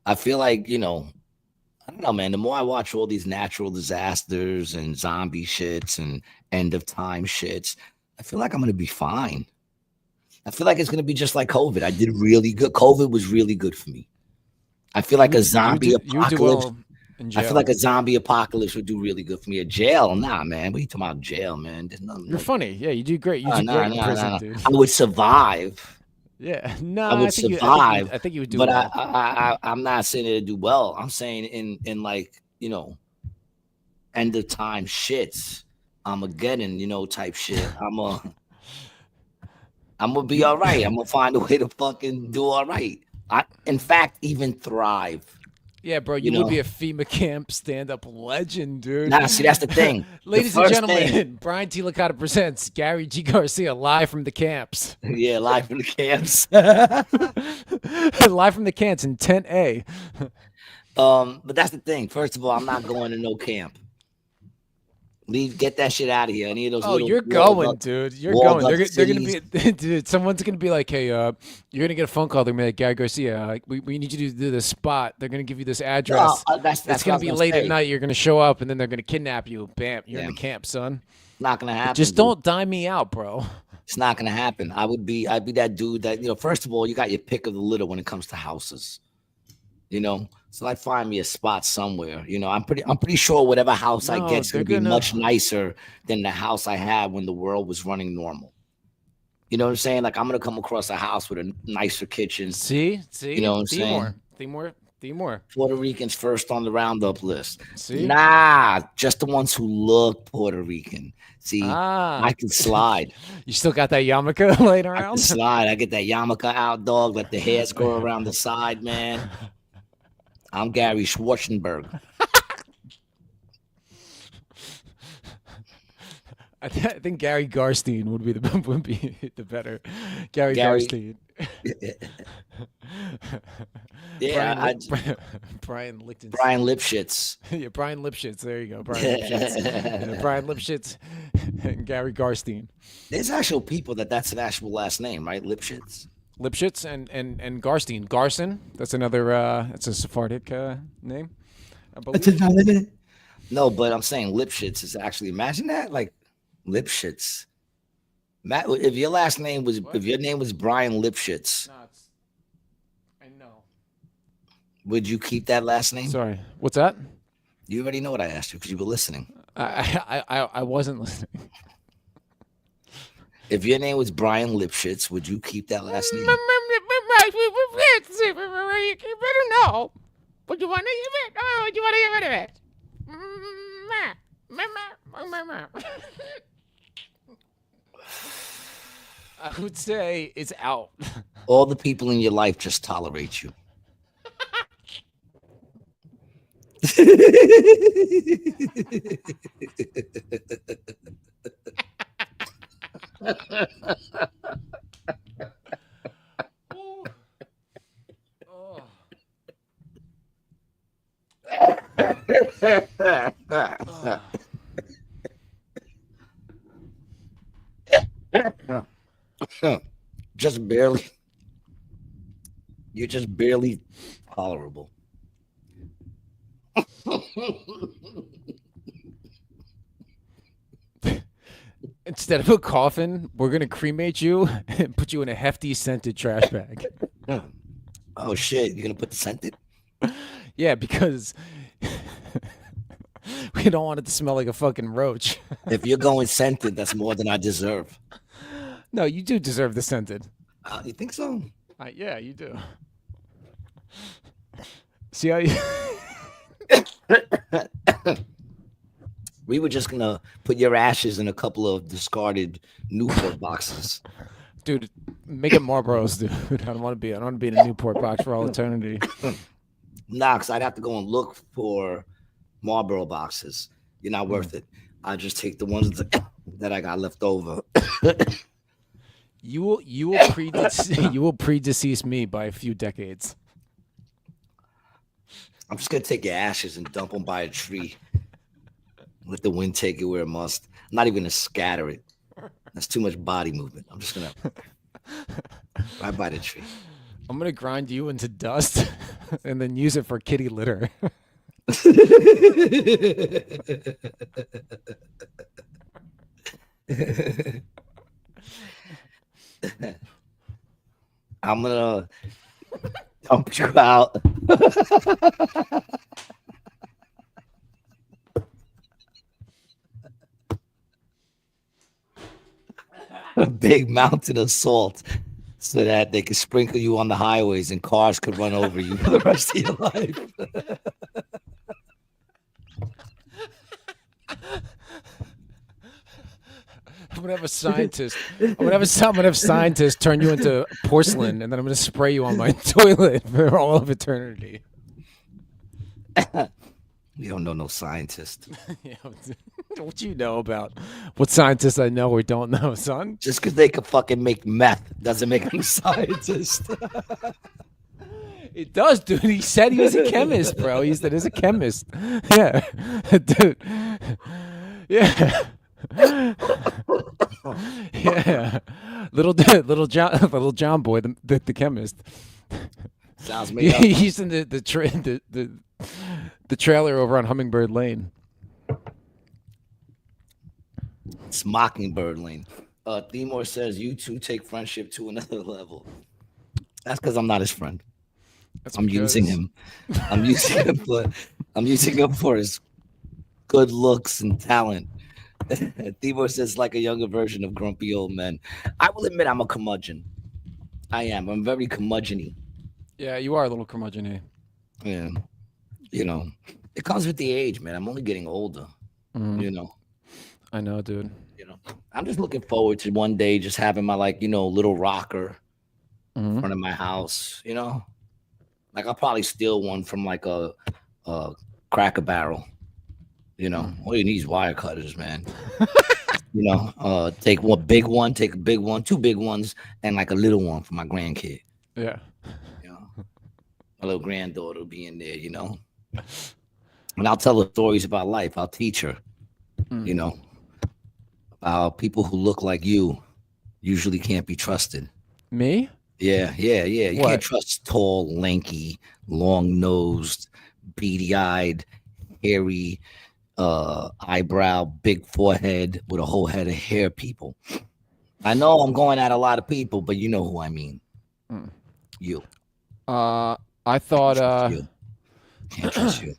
I feel like, I don't know, man. The more I watch all these natural disasters and zombie shits and end of time shits, I feel like I'm going to be fine. I feel like it's gonna be just like COVID. I did really good. COVID was really good for me. I feel like a zombie apocalypse. You do well in jail. I feel like a zombie apocalypse would do really good for me. A jail, nah, man. What are you talking about jail, man? There's nothing. You're funny. Yeah, you do great. You do great in prison, dude. I would survive. Yeah, no, I would survive. I think you would do but well. I'm not saying it to do well. I'm saying in like, you know, end of time shits. Armageddon, you know, type shit. I'm gonna be all right. I'm gonna find a way to fucking do all right. In fact, even thrive. Yeah, bro, you would be a FEMA camp stand-up legend, dude. Nah, see, that's the thing. Ladies and gentlemen, Brian T. Licata presents Gary G. Garcia live from the camps. Yeah, live from the camps. Live from the camps in Tent A. But that's the thing. First of all, I'm not going to no camp. Get that shit out of here. Any of those. Oh, you're going, dude. You're going. They're gonna be, dude. Someone's gonna be like, hey, you're gonna get a phone call. They're gonna be like, Gary Garcia, we need you to do this spot. They're gonna give you this address. No, that's it's gonna be late at night. You're gonna show up, and then they're gonna kidnap you. Bam, you're in the camp, son. Not gonna happen. Just don't dime me out, bro. It's not gonna happen. I'd be that dude that, you know. First of all, you got your pick of the litter when it comes to houses. You know, so I'd find me a spot somewhere. You know, I'm pretty sure whatever house I get is gonna be much nicer than the house I had when the world was running normal. You know what I'm saying? Like, I'm gonna come across a house with a nicer kitchen. See, you know what I'm saying? More. Puerto Ricans first on the roundup list. See? Nah, just the ones who look Puerto Rican. See, I can slide. You still got that yarmulke laying around? I can slide. I get that yarmulke out, dog. Let the hairs grow around the side, man. I'm Gary Schwarzenberg. I think Gary Garstein would be the better. Gary Garstein. Yeah, Brian Lipschitz. Brian Lipschitz. Yeah, Brian Lipschitz. There you go, Brian Lipschitz. Yeah, Brian Lipschitz and Gary Garstein. There's actual people that's an actual last name, right? Lipschitz. Lipschitz and Garstein. Garson. That's another. That's a Sephardic name, I believe. No, but I'm saying Lipschitz is actually. Imagine that, like Lipschitz. Matt, if your name was Brian Lipschitz. No, I know. Would you keep that last name? Sorry, what's that? You already know what I asked you because you were listening. I wasn't listening. If your name was Brian Lipschitz, would you keep that last name? You better know. Would you want to give it? Oh, would you want to get rid of it? I would say it's out. All the people in your life just tolerate you. Just barely. You're just barely tolerable. Instead of a coffin, we're gonna cremate you and put you in a hefty scented trash bag. Oh shit! You're gonna put the scented? Yeah, because we don't want it to smell like a fucking roach. If you're going scented, that's more than I deserve. No, you do deserve the scented. You think so? Yeah, you do. See how you... We were just gonna put your ashes in a couple of discarded Newport boxes. Dude, make it Marlboros, dude. I don't want to be in a Newport box for all eternity. Nah, because I'd have to go and look for Marlboro boxes. You're not worth it. I just take the ones that I got left over. You will predecease me by a few decades. I'm just gonna take your ashes and dump them by a tree. Let the wind take it where it must. I'm not even gonna scatter it. That's too much body movement. I'm just gonna right by the tree. I'm gonna grind you into dust and then use it for kitty litter. I'm gonna dump you out. A big mountain of salt so that they could sprinkle you on the highways and cars could run over you for the rest of your life. I'm gonna have a scientist. I'm gonna have scientists turn you into porcelain, and then I'm gonna spray you on my toilet for all of eternity. You don't know no scientist. Yeah, what you know about what scientists I know or don't know, son? Just because they could fucking make meth doesn't make them scientists. It does, dude. He said he was a chemist, bro. He said he's a chemist. Yeah, dude. Yeah. Yeah. Little John boy, the chemist. Sounds made up. He's in the trailer over on Hummingbird Lane. It's Mockingbird Lane. Timor says you two take friendship to another level. That's because I'm not his friend. I'm using him. I'm using him for his good looks and talent. Timor says like a younger version of grumpy old men. I will admit I'm a curmudgeon. I am. I'm very curmudgeon-y. Yeah, you are a little curmudgeon-y. Yeah. You know, it comes with the age, man. I'm only getting older. You know. I know, dude. You know, I'm just looking forward to one day just having my little rocker in front of my house. You know, like I'll probably steal one from like a Cracker Barrel. You know, all you need is wire cutters, man. You know, take one big one, take a big one, two big ones, and like a little one for my grandkid. Yeah. You know, my little granddaughter will be in there. You know, and I'll tell her stories about life. I'll teach her. You know. People who look like you usually can't be trusted. Me? Yeah. You can't trust tall, lanky, long-nosed, beady-eyed, hairy, eyebrow, big forehead with a whole head of hair people. I know I'm going at a lot of people, but you know who I mean. You. I thought. Can't trust you.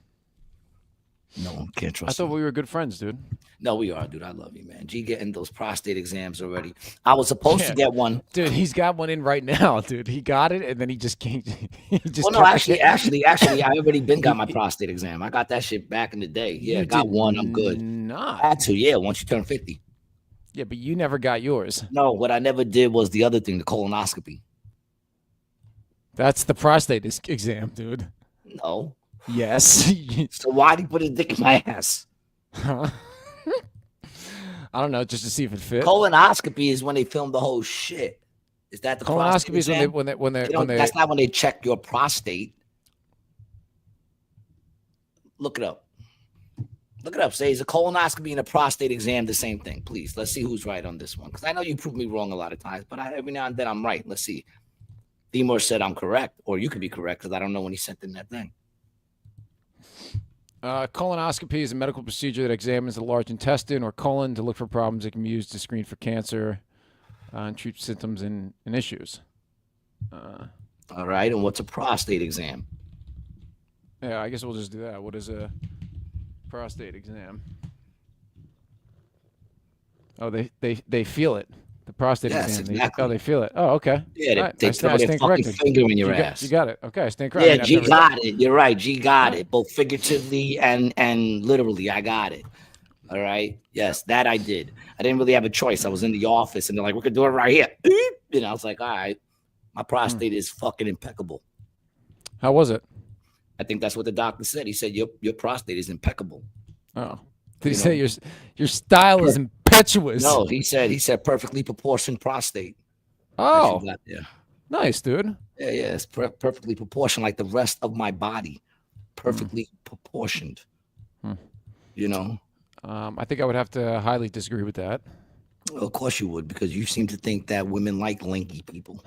No, can't trust I thought we were good friends, dude. No, we are, dude. I love you, man. G getting those prostate exams already. I was supposed to get one. Dude, he's got one in right now, dude. He got it, and then he just can't. Actually, I already got my prostate exam. I got that shit back in the day. Yeah, I got one. I'm good. Not. I had to, yeah, once you turn 50. Yeah, but you never got yours. No, what I never did was the other thing, the colonoscopy. That's the prostate exam, dude. No. Yes. So why'd he put his dick in my ass? Huh? I don't know, just to see if it fit. Colonoscopy is when they film the whole shit. Is that the colonoscopy? Is exam? when they That's not when they check your prostate. Look it up. Look it up. Say, is a colonoscopy and a prostate exam the same thing? Please, let's see who's right on this one. Because I know you prove me wrong a lot of times, but every now and then I'm right. Let's see. Timor said I'm correct, or you could be correct because I don't know when he sent in that thing. Colonoscopy is a medical procedure that examines the large intestine or colon to look for problems that can be used to screen for cancer and treat symptoms and issues. All right. And what's a prostate exam? Yeah, I guess we'll just do that. What is a prostate exam? Oh, they feel it. The prostate exam. Exactly. They feel it. Oh, okay. Yeah, they throw their fucking finger in your ass. You got it. Okay, I stand corrected. Yeah, G got it. You're right. G got it. Both figuratively and literally. I got it. All right. Yes, that I did. I didn't really have a choice. I was in the office and they're like, we could do it right here. And I was like, all right. My prostate is fucking impeccable. How was it? I think that's what the doctor said. He said, your prostate is impeccable. Oh. Did he say your style is impetuous? No, he said perfectly proportioned prostate. Oh, yeah. Nice, dude. Yeah, it's perfectly proportioned like the rest of my body. Perfectly proportioned. You know? I think I would have to highly disagree with that. Well, of course you would, because you seem to think that women like lanky people.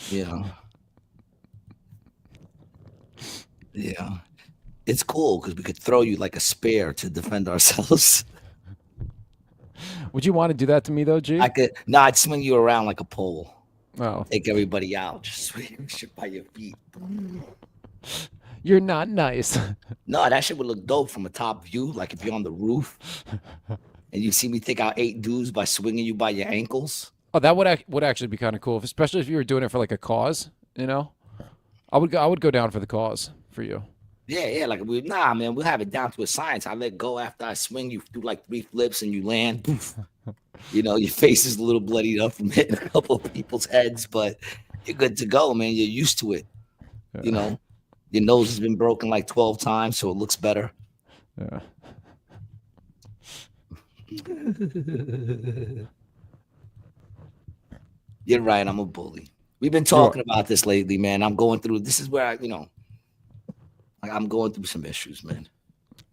You know? Yeah. It's cool because we could throw you like a spear to defend ourselves. Would you want to do that to me though, G? I'd swing you around like a pole. Oh, Take everybody out. Just swing shit by your feet. you're not nice. No, that shit would look dope from a top view. Like if you're on the roof and you see me take out 8 dudes by swinging you by your ankles. Oh, that would actually be kind of cool, especially if you were doing it for like a cause. You know, I would go down for the cause for you. Yeah, like nah, man, we'll have it down to a science. I let go after I swing. You do like 3 flips and you land. Poof. You know, your face is a little bloodied up from hitting a couple of people's heads, but you're good to go, man. You're used to it. Yeah. You know, your nose has been broken like 12 times, so it looks better. Yeah. You're right. I'm a bully. We've been talking about this lately, man. I'm going through. This is where I'm going through some issues, man.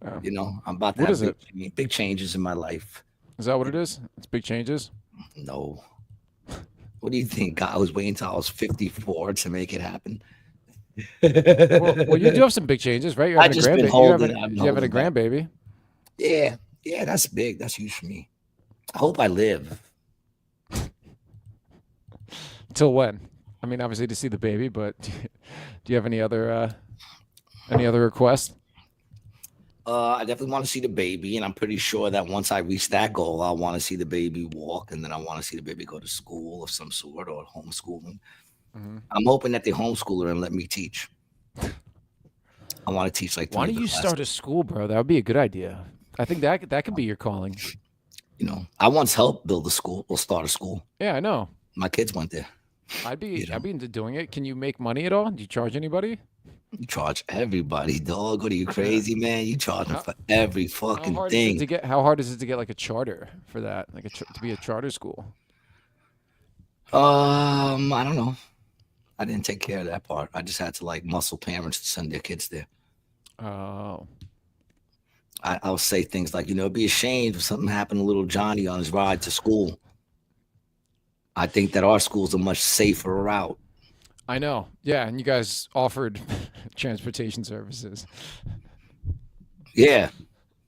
Yeah. You know, I'm about to What have is it? big changes in my life. Is that what it is? It's big changes. No. What do you think? I was waiting until I was 54 to make it happen. Well, you do have some big changes, right? You're having just a been grandbaby. holding. You're having a grandbaby. Yeah, that's big. That's huge for me. I hope I live. Till when? I mean, obviously to see the baby, but do you have any other requests? I definitely want to see the baby, and I'm pretty sure that once I reach that goal, I want to see the baby walk, and then I want to see the baby go to school of some sort or homeschooling. Mm-hmm. I'm hoping that they homeschool her and let me teach. I want to teach like. Why don't you start a school, bro? That would be a good idea. I think that could be your calling. You know, I once helped build a school or start a school. Yeah, I know. My kids went there. I'd be into doing it. Can you make money at all? Do you charge anybody? You charge everybody, dog. What are you crazy, man? You charge them for every fucking thing. How hard is it to get like a charter for that? Like to be a charter school? I don't know. I didn't take care of that part. I just had to like muscle parents to send their kids there. Oh. I'll say things like, it'd be a shame if something happened to little Johnny on his ride to school. I think that our school's a much safer route. I know. Yeah, and you guys offered transportation services. Yeah.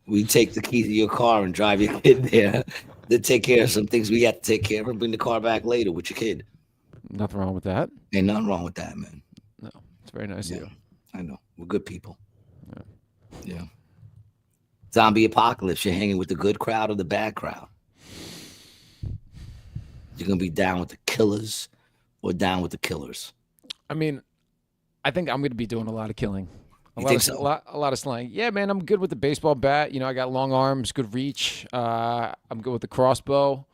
We take the key to your car and drive your kid there to take care of some things we have to take care of and bring the car back later with your kid. Nothing wrong with that. Ain't nothing wrong with that, man. No, it's very nice of you. I know. We're good people. Yeah. Zombie apocalypse. You're hanging with the good crowd or the bad crowd. You're going to be down with the killers or down with the killers. I mean, I think I'm going to be doing a lot of killing. A lot of slang. Yeah, man, I'm good with the baseball bat. I got long arms, good reach. I'm good with the crossbow.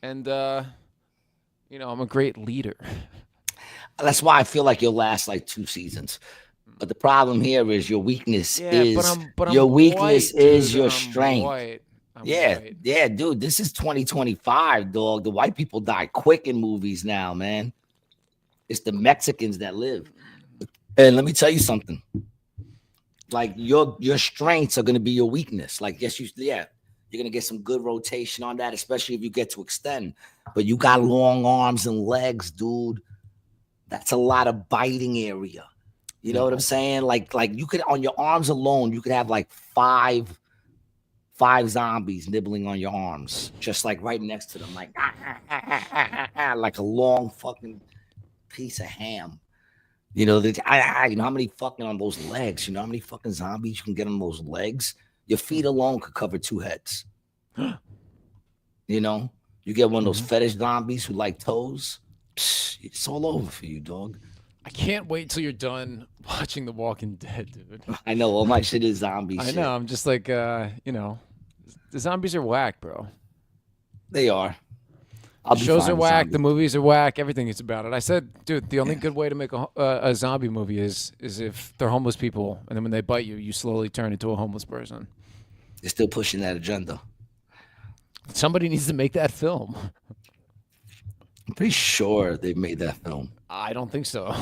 And, I'm a great leader. That's why I feel like you'll last like 2 seasons. But the problem here is your weakness is your weakness is your strength. Yeah, dude, this is 2025, dog. The white people die quick in movies now, man. It's the Mexicans that live. And let me tell you something. Like your strengths are going to be your weakness. Like, you're going to get some good rotation on that, especially if you get to extend. But you got long arms and legs, dude. That's a lot of biting area. You know what I'm saying? Like you could, on your arms alone, you could have like five zombies nibbling on your arms, just like right next to them, like like a long fucking piece of ham. You know how many fucking on those legs? You know how many fucking zombies you can get on those legs? Your feet alone could cover 2 heads. You get one of those fetish zombies who like toes. Psh, it's all over for you, dog. I can't wait till you're done watching The Walking Dead, dude. I know all my shit is zombie shit. I know. I'm just like, the zombies are whack, bro. They are. The shows are whack. The movies are whack. Everything is about it. I said, dude, the only good way to make a zombie movie is if they're homeless people, and then when they bite you, you slowly turn into a homeless person. They're still pushing that agenda. Somebody needs to make that film. I'm pretty sure they've made that film. I don't think so.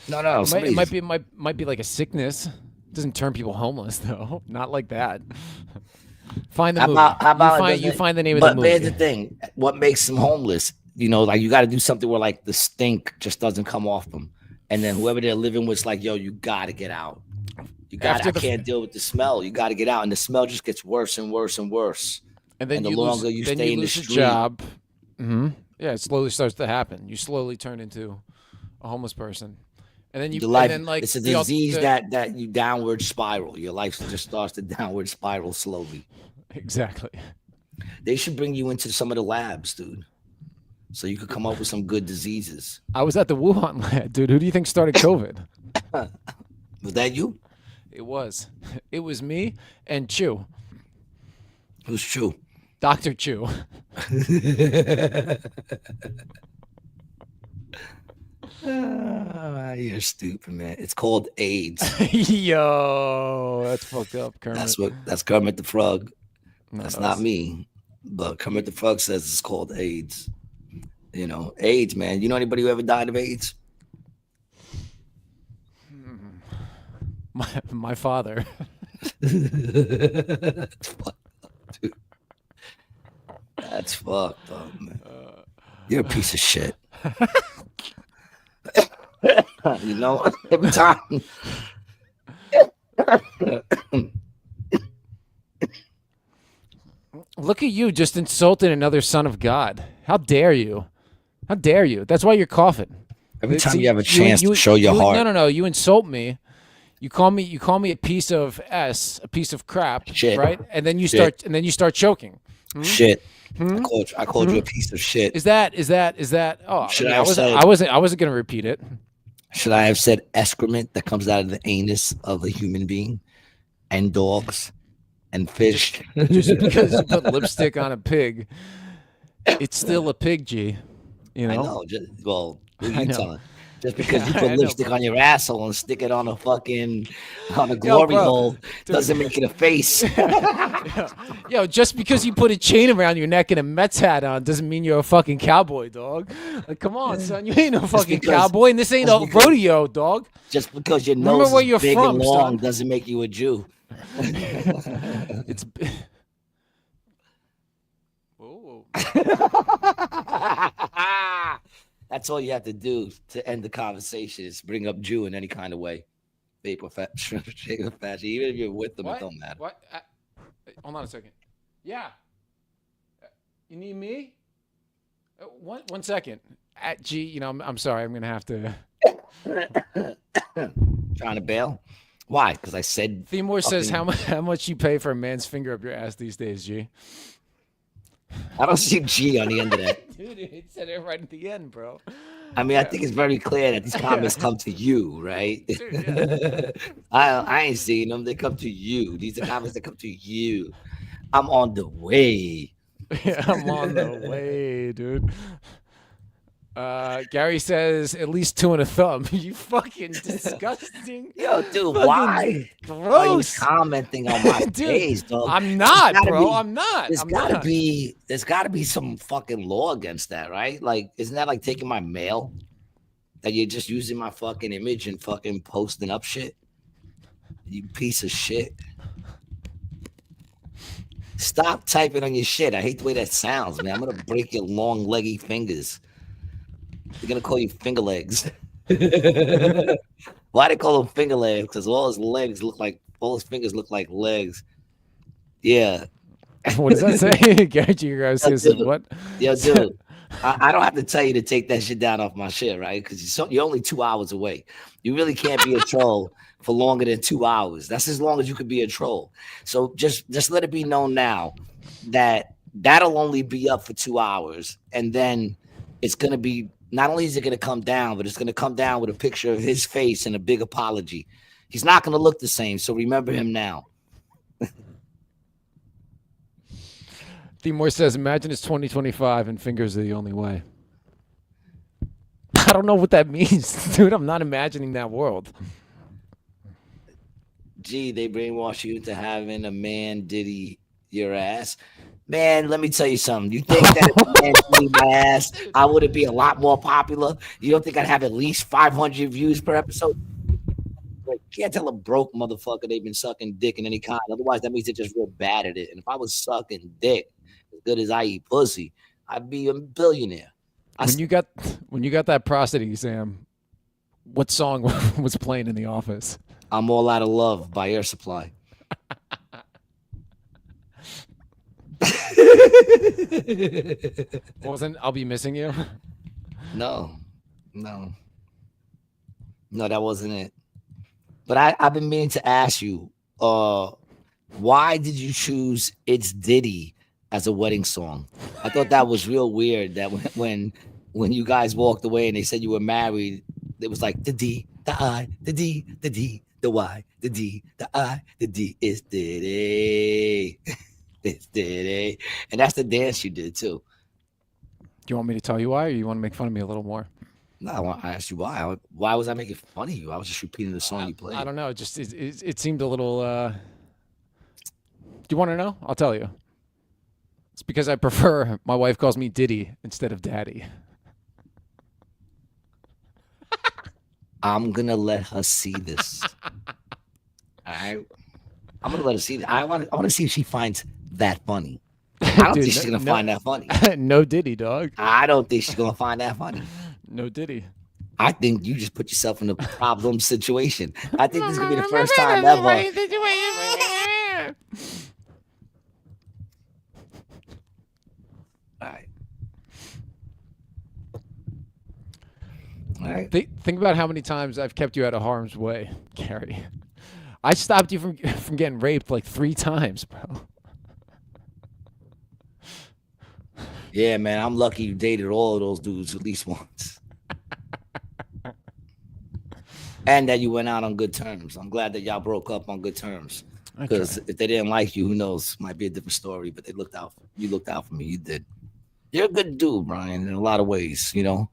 No. It might be like a sickness. It doesn't turn people homeless though. Not like that. Find the movie. How about you find the name of the movie. But here's the thing: what makes them homeless? Like you got to do something where like the stink just doesn't come off them, and then whoever they're living with is like, yo, you got to get out. I can't deal with the smell. You got to get out, and the smell just gets worse and worse and worse. And then the longer you stay in the street, job. Mm-hmm. Yeah, it slowly starts to happen. You slowly turn into a homeless person, and then you Your life, and then like it's a the disease that you downward spiral. Your life just starts to downward spiral slowly. exactly. They should bring you into some of the labs, dude, so you could come up with some good diseases. I was at the Wuhan lab, dude. Who do you think started COVID? Was that you? It was me and Chu, Who's true? Dr. Chu. You're stupid, man. It's called AIDS. Yo, that's fucked up, Kermit. That's Kermit the Frog. No, That's no, not it's- me. But Kermit the Frog says it's called AIDS. You know, AIDS, man. You know anybody who ever died of AIDS? My father. That's fucked up, dude. That's fucked up, man. You're a piece of shit. You know, every time. Look at you just insulting another son of God. How dare you? How dare you? That's why you're coughing. Every time See, you have a chance to show your heart. No. You insult me. You call me a piece of a piece of crap, Shit. right? And then you Shit. start choking. Shit. I called you a piece of shit. Is that? Oh, Should I, I have said- I wasn't going to repeat it. Should I have said excrement that comes out of the anus of a human being and dogs and fish? Just because you put lipstick on a pig, it's still a pig, G. You know? I know. Who I you know. telling? Just because you I put know, lipstick bro. on your asshole and stick it on a glory bro. hole doesn't make it a face. Yo, just because you put a chain around your neck and a Mets hat on doesn't mean you're a fucking cowboy, dog. Like, come on, son. You ain't no fucking because- cowboy, and this ain't just a because- rodeo, dog. Just because your Remember nose where is you're big from, and long son. doesn't make you a Jew. It's. Oh. That's all you have to do to end the conversation is bring up Jew in any kind of way. Vapor fashion, fashion. Even if you're with them, it don't matter. What? Hold on a second. Yeah. You need me? One second. G, you know, I'm sorry. I'm gonna have to. Trying to bail? Why? Because I said Themore says fucking- how much you pay for a man's finger up your ass these days, G. I don't see G on the end of that. Dude, it said it right at the end, bro. I mean, I think it's very clear that these comments come to you, right? Dude, I ain't seeing them. They come to you. These are comments that come to you. I'm on the way. Yeah, I'm on the way, dude. Gary says at least 2 and a thumb. You fucking disgusting. Yo, dude, Fucking why are you gross. commenting on my Dude, page, dog? I'm not, There's gotta bro. be- I'm not. There's I'm gotta not. be some fucking law against that, right? Like, isn't that like taking my mail? That you're just using my fucking image and fucking posting up shit? You piece of shit. Stop typing on your shit. I hate the way that sounds, man. I'm gonna break your long leggy fingers. They're gonna call you finger legs. Why they call them finger legs? Because all his fingers look like legs. Yeah. What does that say? Gary G. Guys says dude. what? Yo, dude, I don't have to tell you to take that shit down off my shit, right? Because you're only 2 hours away. You really can't be a troll for longer than 2 hours. That's as long as you could be a troll. So just let it be known now that that'll only be up for 2 hours. And then it's going to be, not only is it going to come down, but it's going to come down with a picture of his face and a big apology. He's not going to look the same. So remember him now. Themore says, imagine it's 2025 and fingers are the only way. I don't know what that means, dude. I'm not imagining that world. Gee, they brainwash you into having a man diddy your ass. Man, let me tell you something. You think that if a man diddy my ass, I would be a lot more popular? You don't think I'd have at least 500 views per episode? Like, you can't tell a broke motherfucker they've been sucking dick in any kind. Otherwise, that means they're just real bad at it. And if I was sucking dick as good as I eat pussy, I'd be a billionaire. When you got that prostate exam, what song was playing in the office? I'm All Out of Love by Air Supply. Wasn't I'll be missing you? No, no, no, that wasn't it. But I've been meaning to ask you, why did you choose "It's Diddy" as a wedding song? I thought that was real weird. That when you guys walked away and they said you were married, it was like the D, the I, the D, the D, the Y, the D, the I, the D. It's Diddy, it's Diddy, and that's the dance you did too. Do you want me to tell you why, or you want to make fun of me a little more? No, I asked you why. Why was I making fun of you? I was just repeating the song you played. I don't know. It seemed a little. Do you want to know? I'll tell you. It's because I prefer my wife calls me Diddy instead of Daddy. I'm gonna let her see this. All right, I'm gonna let her see. I want to see if she finds that funny. I don't think she's gonna find that funny. No Diddy, dog. I don't think she's gonna find that funny. No Diddy. I think you just put yourself in a problem situation. I think this is gonna be the first time ever. All right. All right. Think about how many times I've kept you out of harm's way, Gary. I stopped you from getting raped like 3 times, bro. Yeah, man, I'm lucky you dated all of those dudes at least once. And that you went out on good terms. I'm glad that y'all broke up on good terms. Because if they didn't like you, who knows? Might be a different story. But you looked out for me. You did. You're a good dude, Brian, in a lot of ways. You know,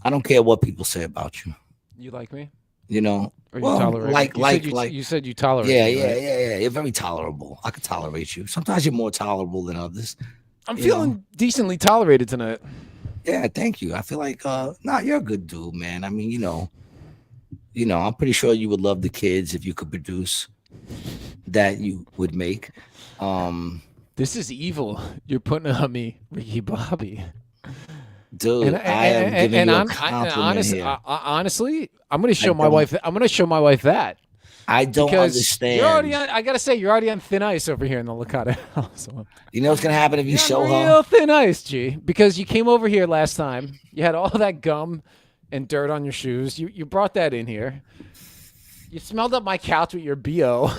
I don't care what people say about you. You like me? You know, or you tolerate you said you tolerate me, right? Yeah. You're very tolerable. I could tolerate you. Sometimes you're more tolerable than others. I'm feeling decently tolerated tonight. Yeah, thank you. I feel like you're a good dude, man. I mean, you know, I'm pretty sure you would love the kids if you could produce that you would make. This is evil. You're putting on me, Ricky Bobby. Dude, I am giving you a compliment here. Honestly, I'm going to show my wife. I'm going to show my wife that. I don't understand. You're already on, I gotta say, you're already on thin ice over here in the Licata house. You know what's gonna happen if you show her? Real thin ice, G. Because you came over here last time. You had all that gum and dirt on your shoes. You brought that in here. You smelled up my couch with your BO.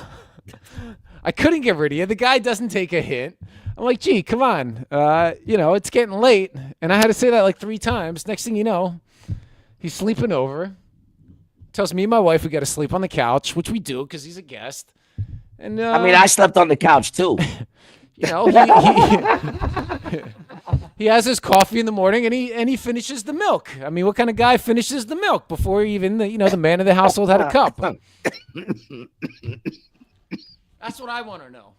I couldn't get rid of you. The guy doesn't take a hint. I'm like, gee, come on. It's getting late. And I had to say that like 3 times. Next thing you know, he's sleeping over. Tells me and my wife we got to sleep on the couch, which we do because he's a guest. And I mean, I slept on the couch too. He has his coffee in the morning and he finishes the milk. I mean, what kind of guy finishes the milk before even the man of the household had a cup? That's what I want to know.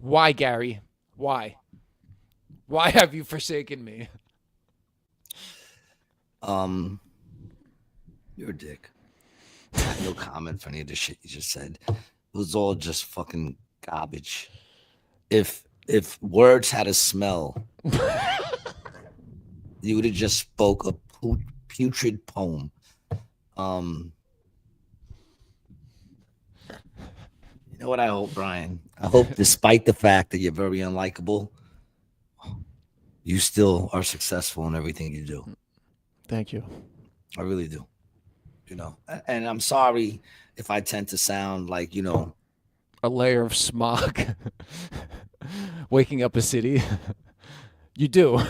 Why, Gary? Why? Why have you forsaken me? You're a dick. I have no comment for any of the shit you just said. It was all just fucking garbage. If words had a smell, you would have just spoke a putrid poem. You know what I hope, Brian? I hope despite the fact that you're very unlikable, you still are successful in everything you do. Thank you. I really do. And I'm sorry if I tend to sound like, a layer of smog waking up a city. You do.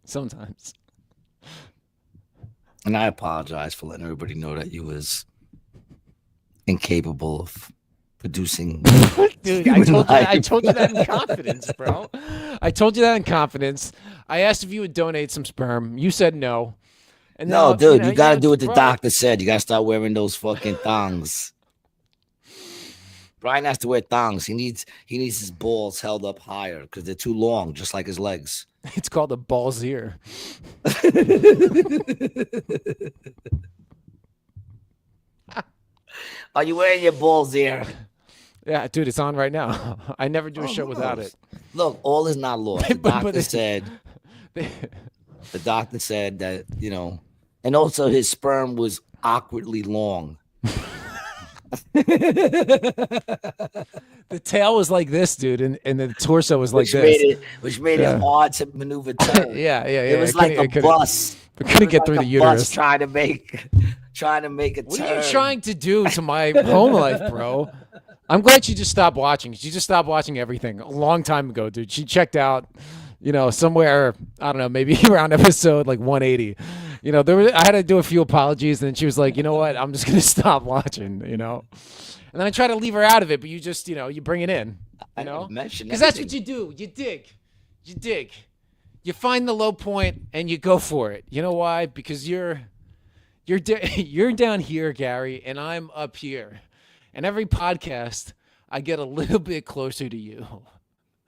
Sometimes. And I apologize for letting everybody know that you was incapable of producing. Dude, I told you that in confidence, bro. I told you that in confidence. I asked if you would donate some sperm. You said no. And no, now, dude, you got to do what the doctor said. You got to start wearing those fucking thongs. Brian has to wear thongs. He needs his balls held up higher because they're too long, just like his legs. It's called a ball's ear. Are you wearing your balls ear? Yeah, dude, it's on right now. I never do a show without it. Look, all is not lost. The doctor said. The doctor said that, and also his sperm was awkwardly long. The tail was like this, dude, and the torso was like which this. Which made it hard to maneuver turn. Yeah. It was like a bus. I couldn't get through the uterus. Trying to make a What turn. are you trying to do to my home life, bro? I'm glad she just stopped watching. She just stopped watching everything a long time ago, dude. She checked out, somewhere, I don't know, maybe around episode like 180. I had to do a few apologies, and then she was like, you know what? I'm just going to stop watching, And then I try to leave her out of it, but you just, you bring it in, Because that's what you do. You dig. You find the low point, and you go for it. You know why? Because you're down here, Gary, and I'm up here. And every podcast, I get a little bit closer to you.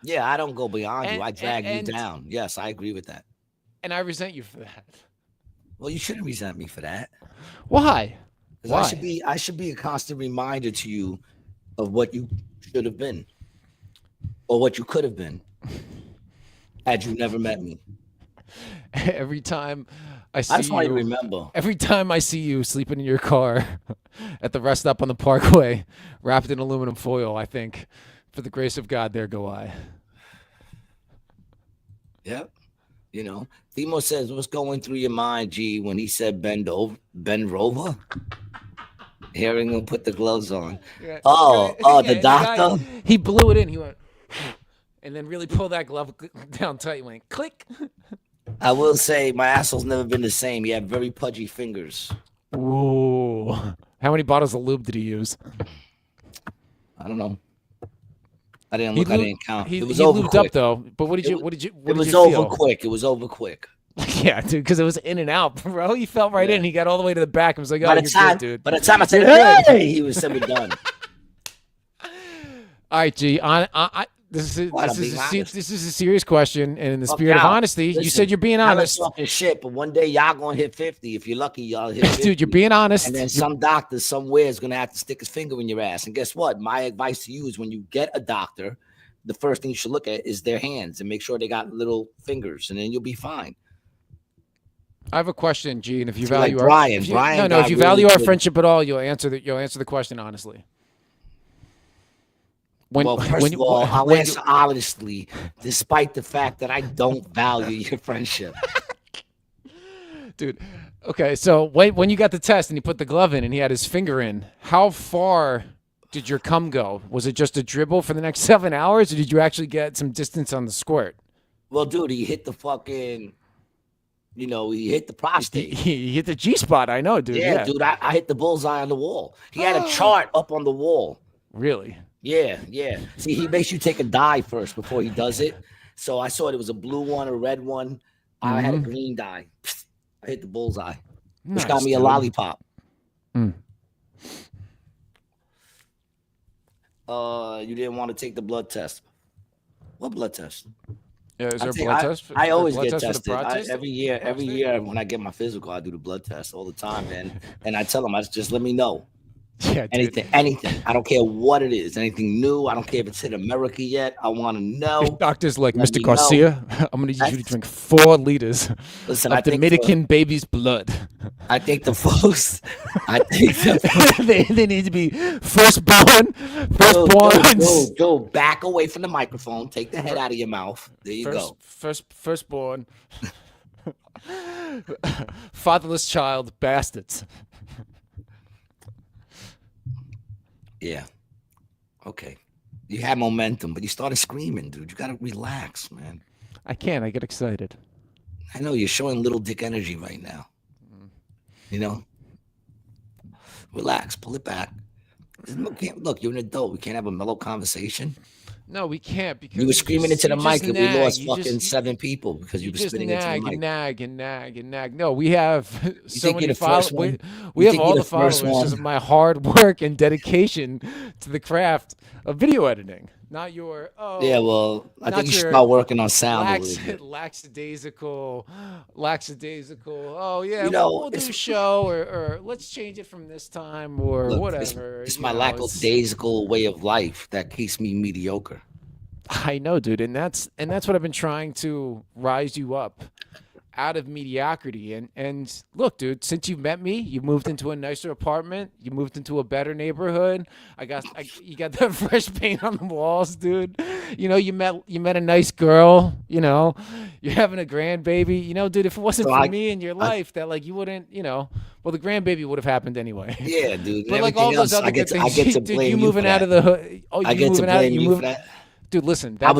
Yeah, I don't go beyond you. I drag you down. Yes, I agree with that. And I resent you for that. Well, you shouldn't resent me for that. Why? Because I should be a constant reminder to you of what you should have been, or what you could have been, had you never met me. Every time I see I just want you to remember. Every time I see you sleeping in your car at the rest stop on the Parkway, wrapped in aluminum foil, I think, for the grace of God, there go I. Yep. Themo says, what's going through your mind, G, when he said bend Rover? Hearing him put the gloves on. Yeah. The doctor? He blew it in. He went, and then really pulled that glove down tight. Went click. I will say my asshole's never been the same. He had very pudgy fingers. Ooh. How many bottles of lube did he use? I don't know. I didn't look. I didn't count. It was over lubed quick. up though. But what did you It was feel? over quick. It was over quick. Yeah, dude, because it was in and out, bro. He fell right in. He got all the way to the back and was like, "Oh, good, dude." By the time I said, "Hey," he was done. All right, G. This is a serious question, and in the spirit of honesty, you said you're being honest. Talking shit, but one day y'all gonna hit 50. If you're lucky, y'all hit 50. Dude, you're being honest. And then some doctor somewhere is gonna have to stick his finger in your ass. And guess what? My advice to you is when you get a doctor, the first thing you should look at is their hands and make sure they got little fingers, and then you'll be fine. I have a question, G, and if you So value like Brian, if you value our friendship at all, you'll answer the question honestly. First of all, I'll answer honestly, despite the fact that I don't value your friendship. Dude, okay, so when you got the test and he put the glove in and he had his finger in, how far did your cum go? Was it just a dribble for the next 7 hours, or did you actually get some distance on the squirt? Well, dude, he hit the fucking, he hit the prostate. He hit the G-spot, I know, dude. Yeah, dude, I hit the bullseye on the wall. He had a chart up on the wall. Really? Yeah. See, he makes you take a dye first before he does it. So I saw it was a blue one, a red one. I had a green dye. I hit the bullseye, which got me a lollipop. You didn't want to take the blood test. What blood test? Yeah, is there a blood test? I always get tested. Every year when I get my physical, I do the blood test all the time, and I tell them, just let me know. Yeah, anything. I don't care what it is. Anything new. I don't care if it's hit America yet. I want to know. Doctor's like, Mr. Garcia, I'm going to need you to drink 4 liters of Dominican baby's blood. I think the folks. they need to be firstborn. Go back away from the microphone. Take the head out of your mouth. There you go. Firstborn. Fatherless child bastards. Yeah. Okay. You had momentum, but you started screaming, dude. You got to relax, man. I can't. I get excited. I know you're showing little dick energy right now. Relax. Pull it back. Look, you're an adult. We can't have a mellow conversation. No, we can't, because you were screaming into the mic and we lost fucking 7 people because you were just spitting into the mic. Nag. No, we have so many followers. We have all the followers because of my hard work and dedication to the craft of video editing. Not your yeah, well, I think you should start working on sound a little bit. Lackadaisical. Oh yeah, we'll do a show or let's change it from this time or whatever. It's my lackadaisical way of life that keeps me mediocre. I know, dude, and that's what I've been trying to rise you up out of mediocrity. And look, dude, since you've met me, you moved into a nicer apartment, you moved into a better neighborhood. You got that fresh paint on the walls, dude. You know, you met a nice girl. You know, you're having a grandbaby. You know, dude, if it wasn't for me in your life, that like you wouldn't, you know, well, the grandbaby would have happened anyway. Yeah, dude. But like all those other good things, dude, you moving out of the hood. Oh, you moving out. You moving. Dude, listen, that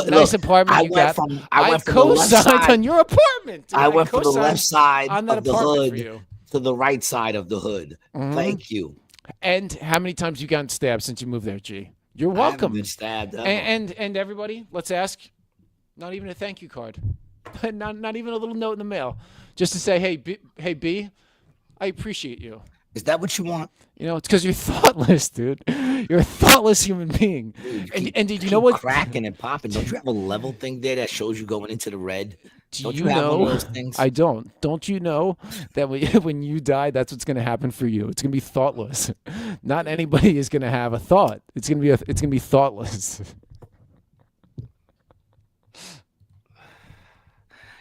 nice apartment you got, I co-signed on your apartment. Dude. I went from the left side on that of the hood to the right side of the hood. Thank you. And how many times you gotten stabbed since you moved there, G? You're welcome. I haven't been stabbed. And everybody, let's ask, not even a thank you card, not even a little note in the mail, just to say, hey B, I appreciate you. Is that what you want? You know, it's because you're thoughtless, dude. You're a thoughtless human being. Dude, and did you know what? Cracking and popping. Don't you have a level thing there that shows you going into the red? Don't you know? One of those things? I don't. Don't you know that when you die, that's what's going to happen for you? It's going to be thoughtless. Not anybody is going to have a thought. It's going to be thoughtless.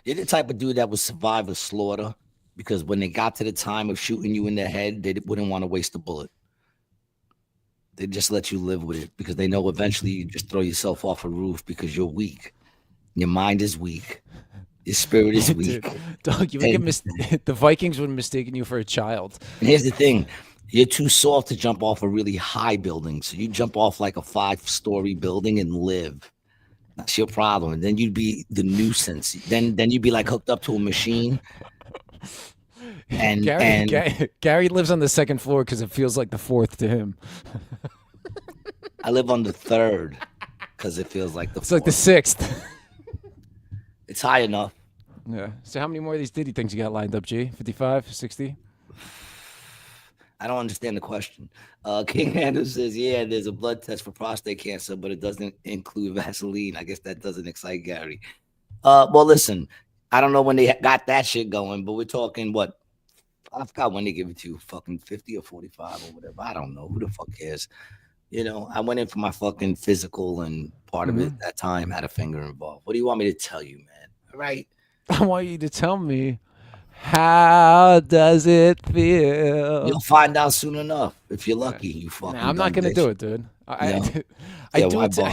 You're the type of dude that would survive a slaughter. Because when they got to the time of shooting you in the head, they wouldn't want to waste a bullet. They just let you live with it because they know eventually you just throw yourself off a roof because you're weak. Your mind is weak. Your spirit is weak. Dude, dog, the Vikings would have mistaken you for a child. And here's the thing. You're too soft to jump off a really high building. So you jump off like a 5-story building and live. That's your problem. And then you'd be the nuisance. Then you'd be like hooked up to a machine. And Gary lives on the second floor because it feels like the fourth to him. I live on the third because it feels like the fourth. It's like the sixth. It's high enough. Yeah. So how many more of these Diddy things you got lined up, G? 55, 60? I don't understand the question. King Handel says, yeah, there's a blood test for prostate cancer, but it doesn't include Vaseline. I guess that doesn't excite Gary. Well, listen. I don't know when they got that shit going, but we're talking what? I forgot when they give it to you, fucking 50 or 45 or whatever. I don't know. Who the fuck cares? You know, I went in for my fucking physical and part of it that time had a finger involved. What do you want me to tell you, man? All right. I want you to tell me, how does it feel? You'll find out soon enough. If you're lucky, you fucking I'm not going to do it, dude. I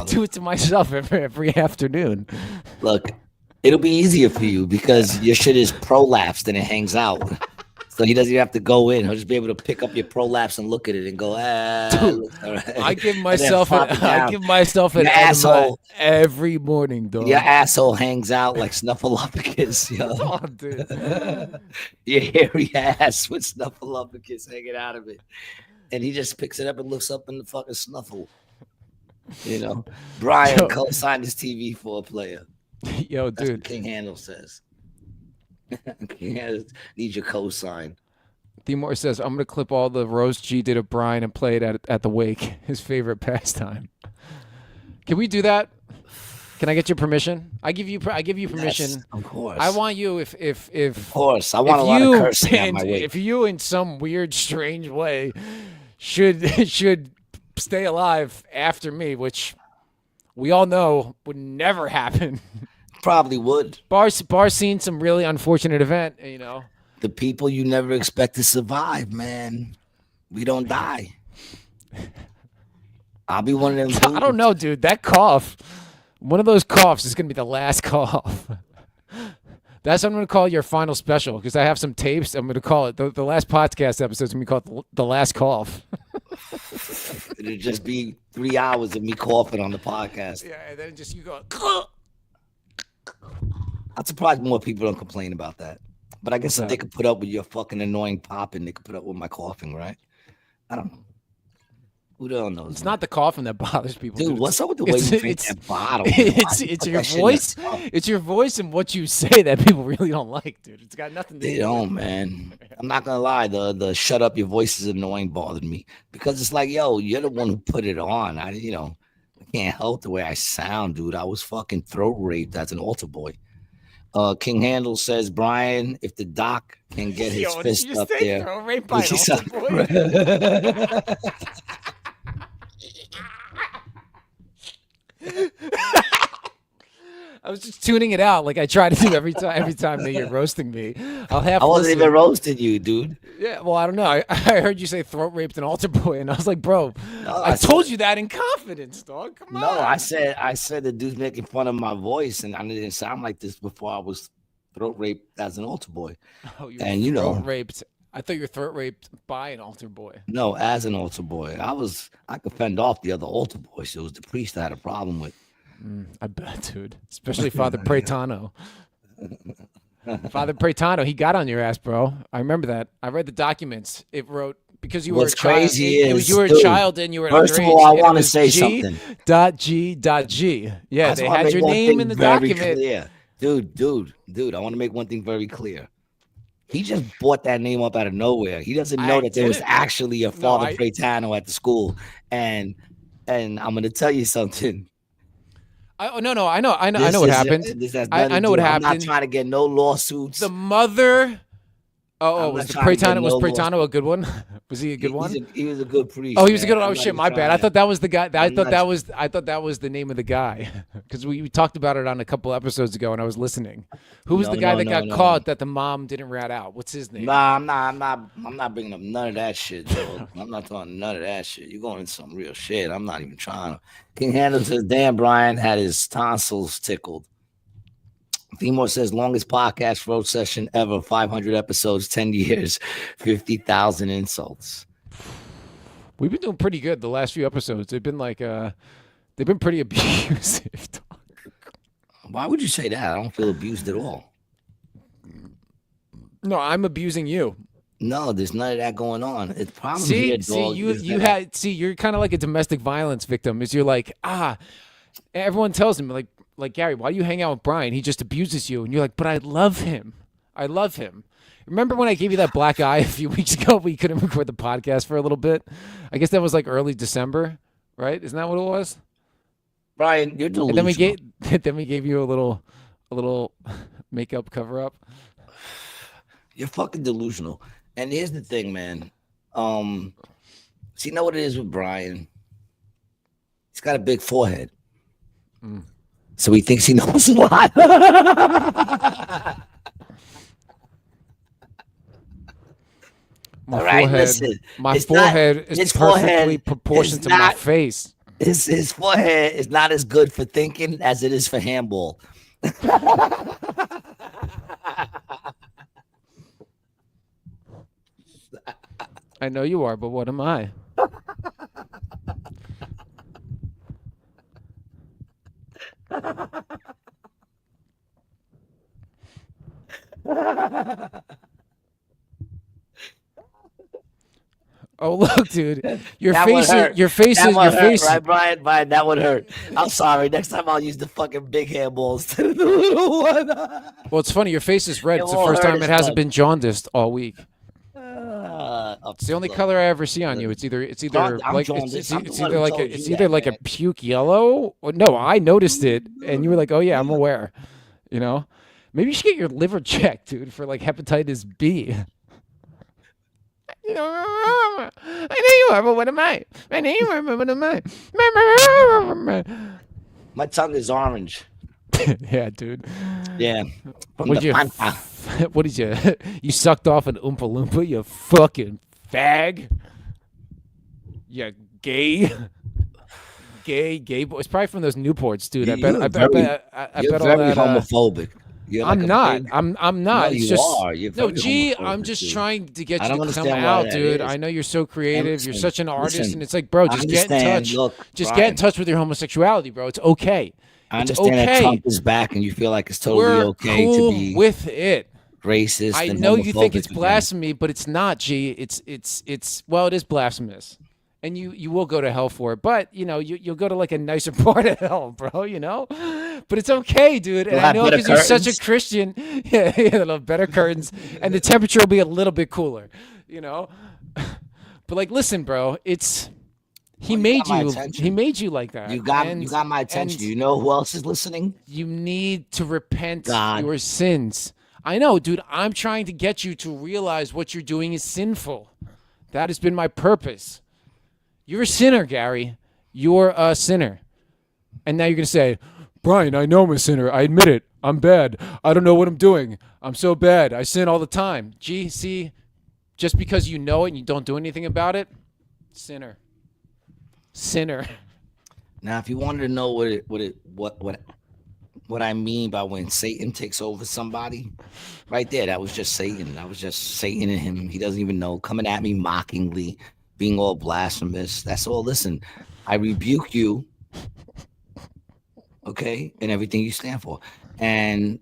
do it to myself every afternoon. Look. It'll be easier for you because your shit is prolapsed and it hangs out. So he doesn't even have to go in. He'll just be able to pick up your prolapse and look at it and go, Dude, right. I give myself an asshole every morning, dog. Your asshole hangs out like Snuffleupagus, yo. Oh, dude. Your hairy ass with Snuffleupagus hanging out of it. And he just picks it up and looks up in the fucking snuffle. You know, Brian co-signed his TV for a player. Yo, that's dude. What King Handel says. King Handel needs your cosign. Timor says, I'm going to clip all the roast G did of Brian and play it at the wake, his favorite pastime. Can we do that? Can I get your permission? I give you permission. Yes, of course. I want you if of course. I want a lot of cursing at my wake. If you in some weird, strange way should stay alive after me, which we all know would never happen. Probably would. Bar seen some really unfortunate event, you know. The people you never expect to survive, man. We don't die. I'll be one of them dudes. I don't know, dude. That cough, one of those coughs is going to be the last cough. That's what I'm going to call your final special because I have some tapes. I'm going to call it the last podcast episode is going to be called the last cough. It'll just be 3 hours of me coughing on the podcast. Yeah, and then just you go. I'm surprised more people don't complain about that. But I guess if they could put up with your fucking annoying popping, they could put up with my coughing, right? I don't know. Who the hell knows? It's not the coughing that bothers people. Dude, what's up with the way you drink that bottle? It's your voice. It's your voice and what you say that people really don't like, dude. It's got nothing to do with it. They don't, man. I'm not gonna lie. The shut up, your voice is annoying bothered me because it's like, yo, you're the one who put it on. I can't help the way I sound, dude. I was fucking throat raped as an altar boy. King Handel says, Brian, if the doc can get his fist up there. Throat raped by an altar boy? I was just tuning it out like I try to do every time that you're roasting me. I'll half I wasn't listen. even roasting you, dude. Yeah, well, I don't know. I heard you say throat raped an altar boy, and I was like, bro, No, I told you that in confidence, dog. Come on. No, I said the dude's making fun of my voice, and I didn't sound like this before I was throat raped as an altar boy. Oh, you and were throat raped. I thought you were throat raped by an altar boy. No, as an altar boy. I could fend off the other altar boys. It was the priest I had a problem with. I bet, dude. Especially Father Pretano. Father Pretano, he got on your ass, bro. I remember that. I read the documents. It wrote because you were a child. You were a child and you were first underage. of all, I want to say something. G.G. Yeah, they had your name in the document. Clear. Dude, I want to make one thing very clear. He just bought that name up out of nowhere. He doesn't know that there was actually a Father Pretano at the school. And I'm going to tell you something. I know what happened. I know what happened. I'm not trying to get no lawsuits. The mother. Was Pretano a good one? Was he a good one? He was a good priest. Oh, he was a good one. Oh shit, my bad. I thought that was the guy. I thought that was the name of the guy because we talked about it on a couple episodes ago, and I was listening. Who was the guy that got caught that the mom didn't rat out? What's his name? Nah, I'm not bringing up none of that shit, Joe. I'm not talking none of that shit. You're going into some real shit. I'm not even trying to. King Handle says, "Damn, Brian had his tonsils tickled." Timor says, longest podcast road session ever, 500 episodes, 10 years, 50,000 insults. We've been doing pretty good the last few episodes. They've been pretty abusive. Why would you say that? I don't feel abused at all. No, I'm abusing you. No, there's none of that going on. It's probably you're kind of like a domestic violence victim. Is you're like, everyone tells him like Gary, why do you hang out with Brian? He just abuses you. And you're like, but I love him. I love him. Remember when I gave you that black eye a few weeks ago? We couldn't record the podcast for a little bit. I guess that was like early December, right? Isn't that what it was? Brian, you're delusional. And then we gave you a little makeup cover up. You're fucking delusional. And here's the thing, man. So you know what it is with Brian? He's got a big forehead. So he thinks he knows a lot. My forehead is perfectly proportioned to my face. His forehead is not as good for thinking as it is for handball. I know you are, but what am I? Oh look, dude, your face, right, Brian? Brian, that would hurt. I'm sorry. Next time I'll use the fucking big handballs instead of the little one. Well, it's funny. Your face is red. It's the first time it hasn't been jaundiced all week. It's the only color I ever see on you. It's either like a puke yellow. No, I noticed it, and you were like, "Oh yeah, I'm aware." You know, maybe you should get your liver checked, dude, for like hepatitis B. I know you are, but what am I? I know you are, but what am I? My tongue is orange. Yeah, dude. Yeah. What did you? You sucked off an Oompa Loompa, you fucking fag. You gay boy. It's probably from those Newports, dude. I bet you're all very that. Homophobic. I'm not. I'm not. No, it's you just are. I'm just dude. trying to get you to come out, dude. I know you're so creative. You're such an artist, and it's like, bro, just get in touch. Get in touch with your homosexuality, bro. It's okay. I understand that Trump is back, and you feel like it's totally okay cool to be with it. Racist. I know you think it's blasphemy, but it's not. G. It is blasphemous. And you will go to hell for it, but you'll go to like a nicer part of hell, bro. But it's okay, dude. And I know because you're such a Christian, yeah, better curtains, and the temperature will be a little bit cooler, But like, listen, bro, he made you like that. You got my attention. You know who else is listening? You need to repent your sins. I know, dude. I'm trying to get you to realize what you're doing is sinful. That has been my purpose. You're a sinner, Gary. You're a sinner. And now you're going to say, Brian, I know I'm a sinner. I admit it. I'm bad. I don't know what I'm doing. I'm so bad. I sin all the time. Gee, see, just because you know it and you don't do anything about it, sinner. Sinner. Now, if you wanted to know what I mean by when Satan takes over somebody, right there, that was just Satan. That was just Satan in him. He doesn't even know, coming at me mockingly, being all blasphemous. That's all. Listen, I rebuke you, okay, and everything you stand for. And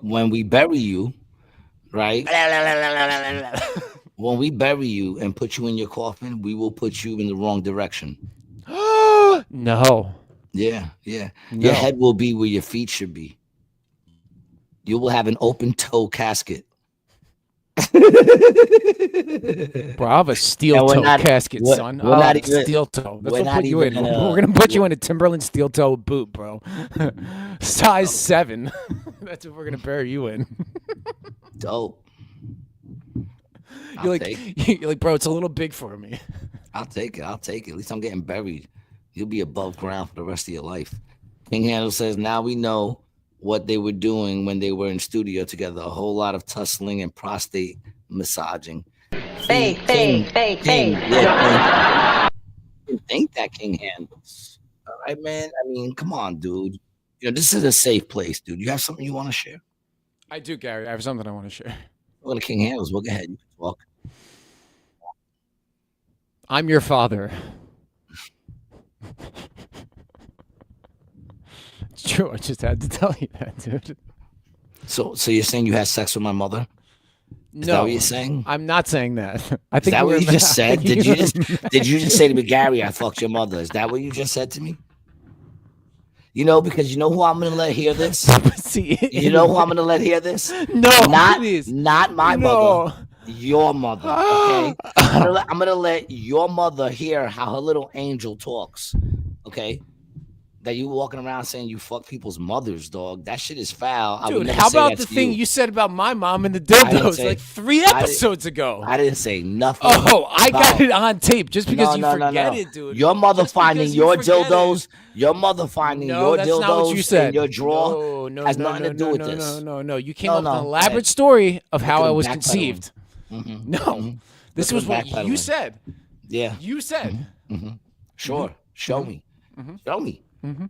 when we bury you, right? When we bury you and put you in your coffin, we will put you in the wrong direction. No. Yeah, yeah. No. Your head will be where your feet should be. You will have an open toe casket. Bro, I have a steel toe casket, son. We're not even, steel toe. That's we're what not put you in. even We're gonna put you in a Timberland steel toe boot, bro. Size 7. That's what we're gonna bury you in. Dope. You're like, bro, it's a little big for me. I'll take it. I'll take it. At least I'm getting buried. You'll be above ground for the rest of your life. King Handle says, now we know what they were doing when they were in studio together. A whole lot of tussling and prostate massaging. Fake. Yeah, think that King Handles. All right, man. I mean, come on, dude. You know, this is a safe place, dude. You have something you want to share? I do, Gary. I have something I want to share. Well, the King Handles. Well, go ahead. You can talk. I'm your father. It's true. I just had to tell you that, dude. So you're saying you had sex with my mother? Is that what you're saying? I'm not saying that. I think is that what you just said? Did you just say to me, Gary, I fucked your mother? Is that what you just said to me? You know, because you know who I'm gonna let hear this? See, you know who I'm gonna let hear this? No, not my mother. Your mother. Okay. I'm gonna let your mother hear how her little angel talks. Okay. That you walking around saying you fuck people's mothers, dog. That shit is foul. Dude, how about the thing you said about my mom and the dildos like 3 episodes ago? I didn't say nothing. Oh, I got it on tape just because you forget it, dude. Your mother finding your dildos, your mother finding your dildos in your drawer has nothing to do with this. No. You came up with an elaborate story of how I was conceived. Mm-hmm. No, this was what you said. Yeah. You said. Mm-hmm. Sure. Show me. Show me. Mm-hmm.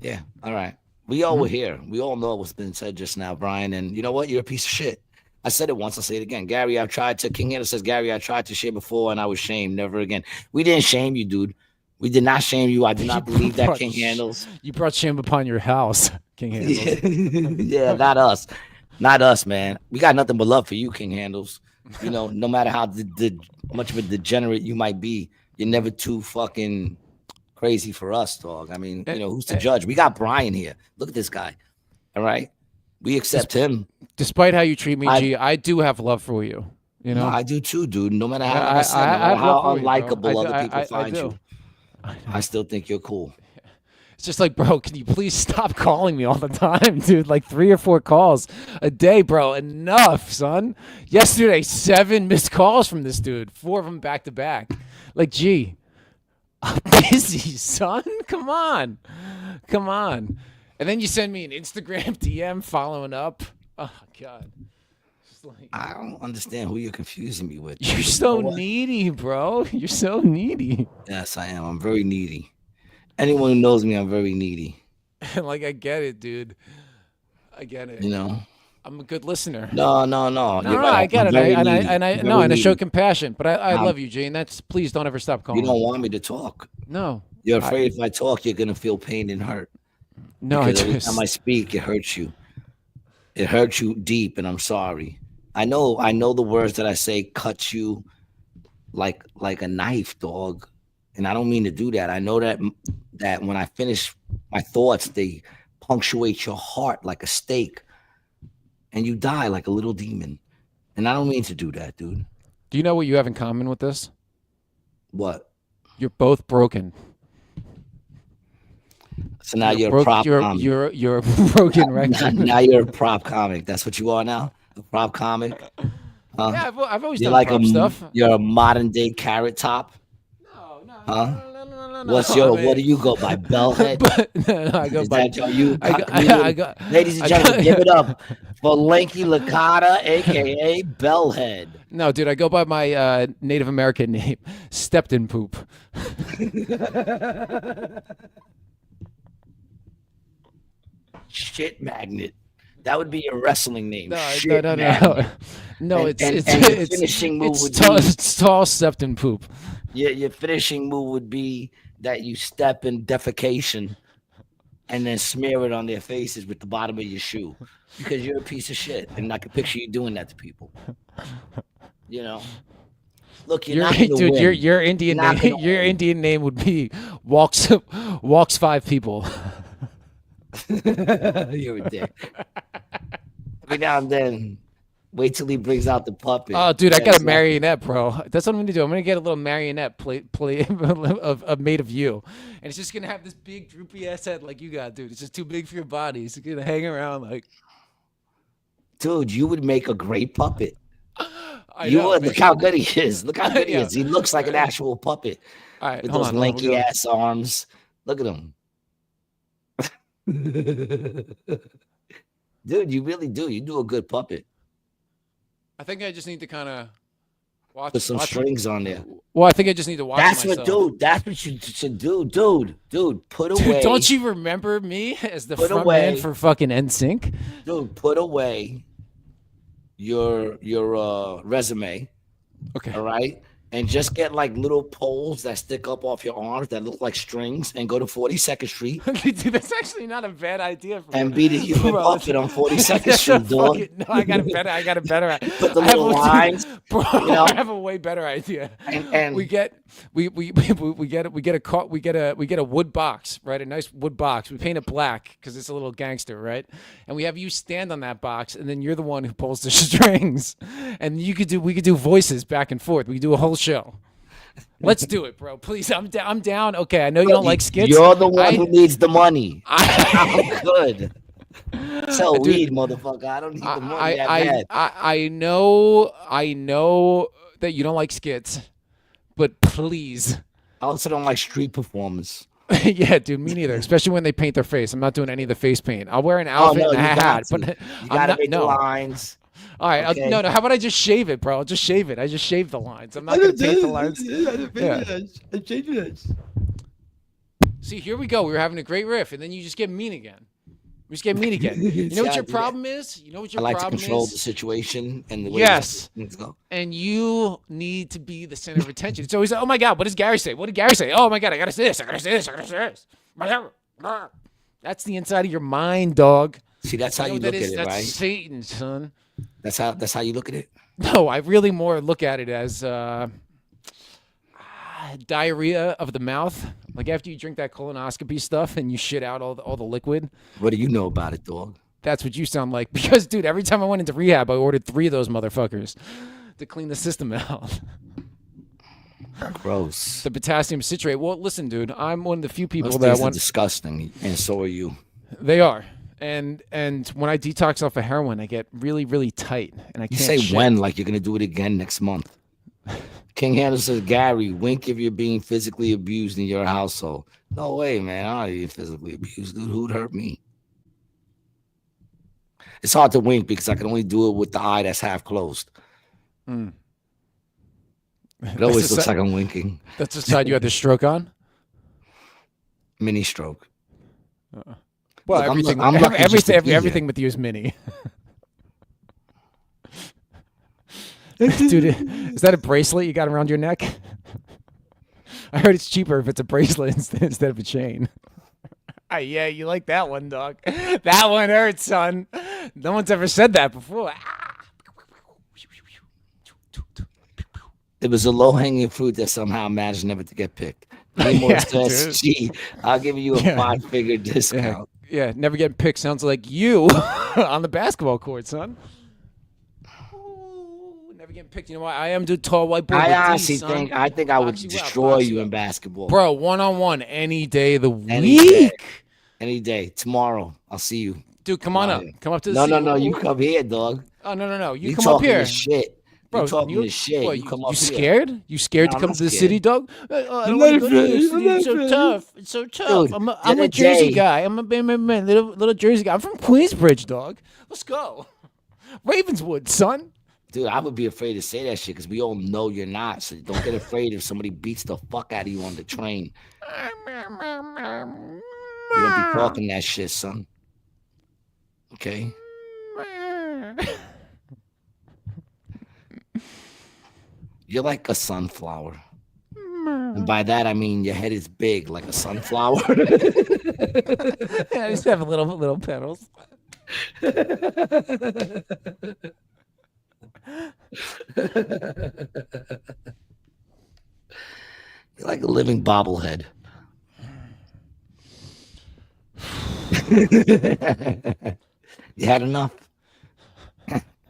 Yeah. All right. We all were here. We all know what's been said just now, Brian. And you know what? You're a piece of shit. I said it once. I'll say it again. Gary, King Handle says, Gary, I tried to share before and I was shamed. Never again. We didn't shame you, dude. We did not shame you. I do not believe that, King Handles. You brought shame upon your house, King Handles. Yeah, not us. Not us, man. We got nothing but love for you, King Handles. You know, no matter how much of a degenerate you might be, you're never too fucking crazy for us, dog. I mean, you know, who's to judge? We got Brian here. Look at this guy. All right. We accept him. Despite how you treat me, G, I do have love for you. You know, no, I do too, dude. No matter how unlikable other people find you, I still think you're cool. It's just like, bro, can you please stop calling me all the time, dude? Like 3 or 4 calls a day, bro. Enough, son. Yesterday, 7 missed calls from this dude. 4 of them back to back. Like, gee, I'm busy, son. Come on. And then you send me an Instagram DM following up. Oh, God. Like, I don't understand who you're confusing me with. You're so needy, bro. You're so needy. Yes, I am. I'm very needy. Anyone who knows me, I'm very needy. Like, I get it, dude. I get it. You know? I'm a good listener. No. You're right. I get it. I show compassion. But I love you, Gene. Please don't ever stop calling. You don't want me to talk. No. You're afraid if I talk, you're gonna feel pain and hurt. No, because every time I speak, it hurts you. It hurts you deep, and I'm sorry. I know the words that I say cut you like a knife, dog. And I don't mean to do that. I know that when I finish my thoughts, they punctuate your heart like a stake. And you die like a little demon. And I don't mean to do that, dude. Do you know what you have in common with this? What? You're both broken. So now you're a prop comic. You're a broken record. Now you're a prop comic. That's what you are now? A prop comic? Yeah, I've always done prop stuff. You're a modern day Carrot Top? No. Huh? What's I what do mean- you go by? Bellhead? No, I go Is by. that how you? I go. Ladies and I gentlemen, go- give it up for Lanky Licata, aka Bellhead. No, dude, I go by my Native American name, Stepton Poop. Shit magnet. That would be your wrestling name. No, Shit no. magnet. No, And- it's and- it's and your it's finishing move would tall, be- it's tall Stepton Poop. Your finishing move would be that you step in defecation and then smear it on their faces with the bottom of your shoe because you're a piece of shit, and I can picture you doing that to people. You know, look, you're not gonna Dude, win. your Indian Not name, gonna your win. Indian name would be walks 5 people. You're a dick. Every now and then, wait till he brings out the puppet. Oh, dude, I got a That's marionette, bro. That's what I'm gonna do. I'm gonna get a little marionette play of made of you, and it's just gonna have this big droopy ass head like you got, dude. It's just too big for your body. It's gonna hang around like. Dude, you would make a great puppet. I know, would. man. Look how good he is. Look how good he Yeah. is. He looks like an actual puppet All right, with hold those on, hold on, lanky ass arms. Look at him. Dude, you really do. You do a good puppet. I think I just need to kind of watch. Put some strings on there. Well, I think I just need to watch That's myself. what, dude. That's what you should do, dude. Put away. Dude, don't you remember me as the Put front away. man for fucking NSYNC? Dude, put away your resume. Okay. All right. And just get like little poles that stick up off your arms that look like strings and go to 42nd Street Dude, that's actually not a bad idea. For and be the human Bro, puppet on 42nd That's Street, a dog. fucking- No, I got a better. Put the I have little a- lines, bro. you know? I have a way better idea. And we get a wood box, right? A nice wood box. We paint it black because it's a little gangster, right? And we have you stand on that box, and then you're the one who pulls the strings, and we could do voices back and forth. We could do a whole show. Let's do it, bro. Please, I'm down. Okay, I know you don't like skits. You're the one who needs the money. I- I'm good. Sell Dude, weed, motherfucker. I don't need the money that bad. I know that you don't like skits, but please. I also don't like street performers. Yeah, dude, me neither. Especially when they paint their face. I'm not doing any of the face paint. I'll wear an Oh, outfit no, and a you got hat, to. but You I'm gotta not. make the No. lines. All right, Okay. no. How about I just shave it, bro? I'll just shave it. I just shave the lines. I'm not gonna paint the lines. Yeah. See, here we go. We were having a great riff, and then you just get mean again. We just get mean again. You know what your problem is? You know what I your like to problem control is? the situation and the way Yes. things go. And you need to be the center of attention. It's always, oh my God, what does Gary say? What did Gary say? Oh my God, I gotta say this. I gotta say this. I gotta say this. That's the inside of your mind, dog. See, that's how know you what look that at is? it, That's right? Satan, son. That's how you look at it. No, I really more look at it as diarrhea of the mouth. Like after you drink that colonoscopy stuff and you shit out all the liquid. What do you know about it, dog? That's what you sound like. Because, dude, every time I went into rehab, I ordered 3 of those motherfuckers to clean the system out. Gross. The potassium citrate. Well, listen, dude, I'm one of the few people Those that things are want. disgusting, and so are you. They are. And when I detox off of heroin, I get really, really tight, and I You can't. say shit. when, like you're gonna do it again next month. King Handler says, Gary, wink if you're being physically abused in your household. No way, man. I'm not being physically abused, dude. Who'd hurt me? It's hard to wink because I can only do it with the eye that's half closed. Mm. It always That's the looks si- like I'm winking. That's the side you had the stroke on. Mini stroke. Well, Look, I'm everything, I'm lucky just to be here. everything with you is mini. Dude, is that a bracelet you got around your neck? I heard it's cheaper if it's a bracelet instead of a chain. Yeah, you like that one, dog. That one hurts, son. No one's ever said that before. It was a low-hanging fruit that somehow managed never to get picked. Anymore Yeah, says, dude. gee, I'll give you a Yeah. 5-figure Yeah, discount. yeah, never getting picked sounds like you on the basketball court, son. Ooh, never getting picked. You know why? I am the tall white boy. with I these, honestly son. think I would Box you out, destroy box you you in up. basketball. Bro, one-on-one any day of the Any day. week. Any day. Tomorrow, I'll see you. Dude, come on up. Yeah. Come up to the No, seat. you come here, dog. Oh, no. You You come up talking here. your shit. Bro, You talking this shit. what, You come you up here. scared? You scared No, to I'm come not to the scared. city, dog? I don't I'm want to not go to the afraid. city. I'm not It's so afraid. tough. It's so tough. Dude, I'm the a other Jersey day- guy. I'm a man, little Jersey guy. I'm from Queensbridge, dog. Let's go. Ravenswood, son. Dude, I would be afraid to say that shit because we all know you're not. So don't get afraid if somebody beats the fuck out of you on the train. You don't be talking that shit, son. Okay? You're like a sunflower. And by that, I mean your head is big like a sunflower. I just have little petals. You're like a living bobblehead. You had enough?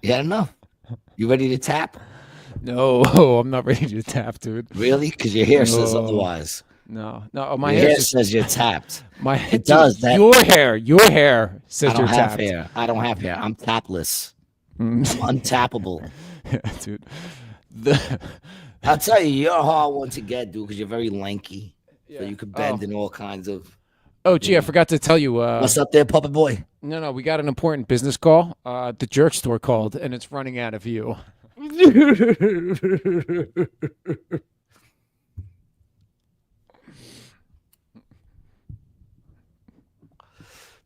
You had enough? You ready to tap? No, I'm not ready to tap, dude. Really? Because your hair says No. otherwise. No. My Your hair hair just, says you're tapped. it does that. Your hair says I don't you're have tapped. hair. I don't have hair. I'm tapless. Mm. I'm untappable. Yeah, dude. I'll tell you, you're a hard one to get, dude, because you're very lanky. Yeah. So you could bend in all kinds of. Oh, gee, I forgot to tell you. What's up there, puppet boy? No, we got an important business call. The jerk store called, and it's running out of you.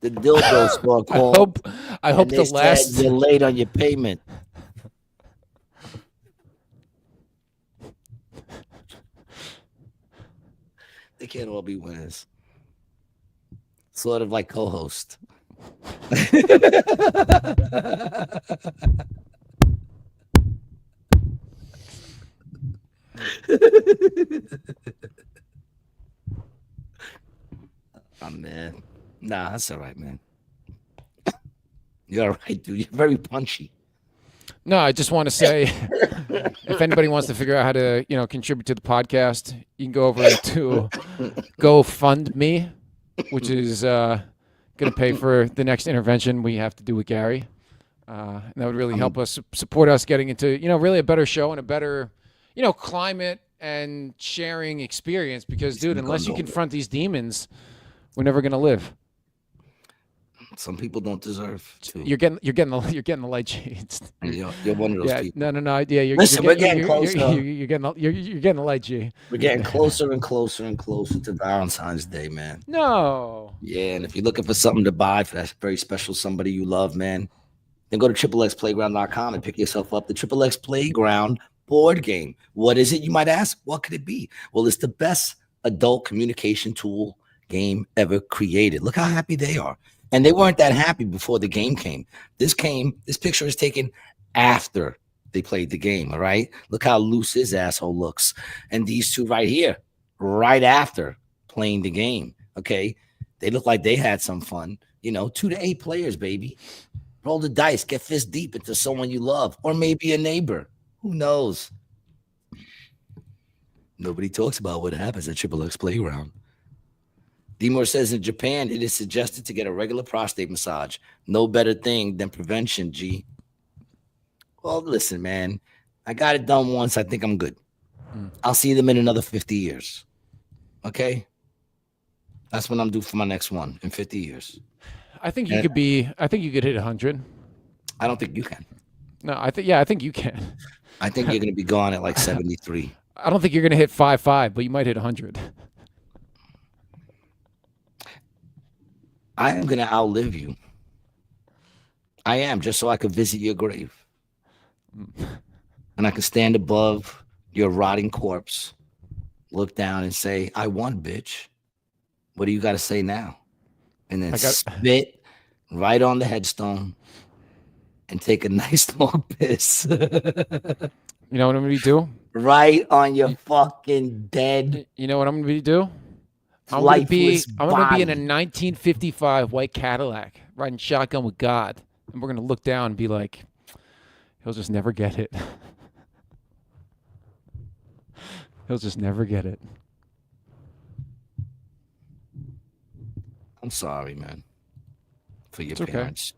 The dildo store called. I hope and the they said last. you're late on your payment. They can't all be winners. Sort of like co-host. Oh man. Nah, that's all right, man. You're all right, dude. You're very punchy. No, I just want to say, if anybody wants to figure out how to, contribute to the podcast, you can go over to GoFundMe, which is going to pay for the next intervention we have to do with Gary. And that would really help us support us getting into, really a better show and a better, climate and sharing experience. Because, dude, unless you confront these demons, we're never going to live. Some people don't deserve to. You're getting the light shades. You're one of those people. No. Yeah, Listen, we're getting closer. You're getting the light, G. We're getting closer and closer and closer to Valentine's Day, man. No. Yeah, and if you're looking for something to buy for that very special somebody you love, man, then go to XXXplayground.com and pick yourself up the XXX Playground board game. What is it, you might ask? What could it be? Well, it's the best adult communication tool game ever created. Look how happy they are. And they weren't that happy before the game came. This picture is taken after they played the game, all right? Look how loose his asshole looks. And these two right here, right after playing the game, okay? They look like they had some fun. 2 to 8 players, baby. Roll the dice, get fist deep into someone you love, or maybe a neighbor. Who knows? Nobody talks about what happens at XXX Playground. Demore says in Japan, it is suggested to get a regular prostate massage. No better thing than prevention, G. Well, listen, man. I got it done once. I think I'm good. I'll see them in another 50 years. Okay? That's when I'm due for my next one in 50 years. I think you could hit 100. I don't think you can. No, I think you can. I think you're going to be gone at like 73. I don't think you're going to hit 5'5", but you might hit 100. I am going to outlive you. I am, just so I could visit your grave. And I can stand above your rotting corpse, look down and say, I won, bitch. What do you got to say now? And then spit right on the headstone and take a nice long piss. You know what I'm going to do? Right on your fucking dead. You know what I'm going to do? I'm going to be in a body. 1955 white Cadillac riding shotgun with God. And we're going to look down and be like, he'll just never get it. He'll just never get it. I'm sorry, man, for your It's okay. parents.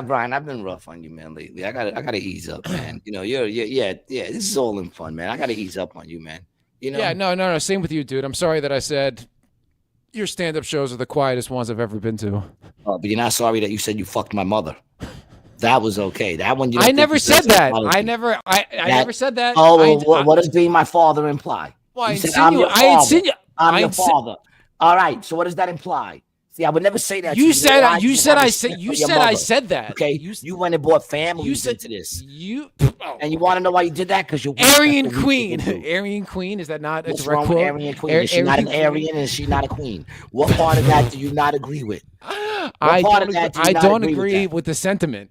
Brian, I've been rough on you, man, lately. I gotta ease up, man. You know, yeah. This is all in fun, man. I gotta ease up on you, man. You know, Yeah, no. Same with you, dude. I'm sorry that I said your stand-up shows are the quietest ones I've ever been to. but you're not sorry that you said you fucked my mother. That was okay. That one you. I Don't never said that. apology. I never said that. Oh, well, what does being my father imply? Well, You said, I'm your father. I'm I your insi- father. All right. So what does that imply? See, I would never say that. You to said know why? you Because said I respect said you for your said I mother. said that. Okay, you went and bought families said into this, you. and you want to know why you did that? Because you're weak. Aryan That's what Queen. weak people do. Aryan Queen. Is that not a What's direct wrong quote? with Aryan Queen? Is she not an Aryan? And is she not a queen? What part of that do you not agree with? I part don't. of that do you I not don't agree with agree that? with the sentiment.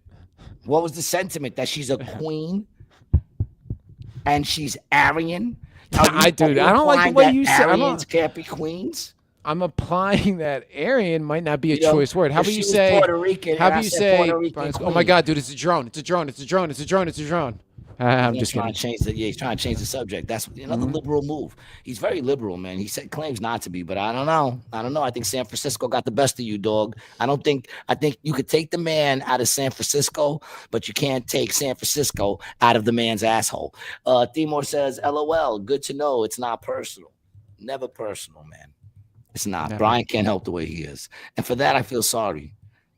What was the sentiment? That she's a queen and she's Aryan? I don't like the way you said. Aryans can't be queens. I'm applying that Aryan might not be a You know, choice word. How if about she you was say Puerto Rican, How and about I you said say? Puerto Rican Oh my queen. God, dude! It's a drone! It's a drone! It's a drone! It's a drone! It's a drone! I'm He's just trying kidding. to change the he's trying to change the subject. That's another liberal move. He's very liberal, man. He said claims not to be, but I don't know. I think San Francisco got the best of you, dog. I think you could take the man out of San Francisco, but you can't take San Francisco out of the man's asshole. Timor says, LOL, good to know it's not personal. Never personal, man. It's not. Never. Brian can't help the way he is. And for that, I feel sorry.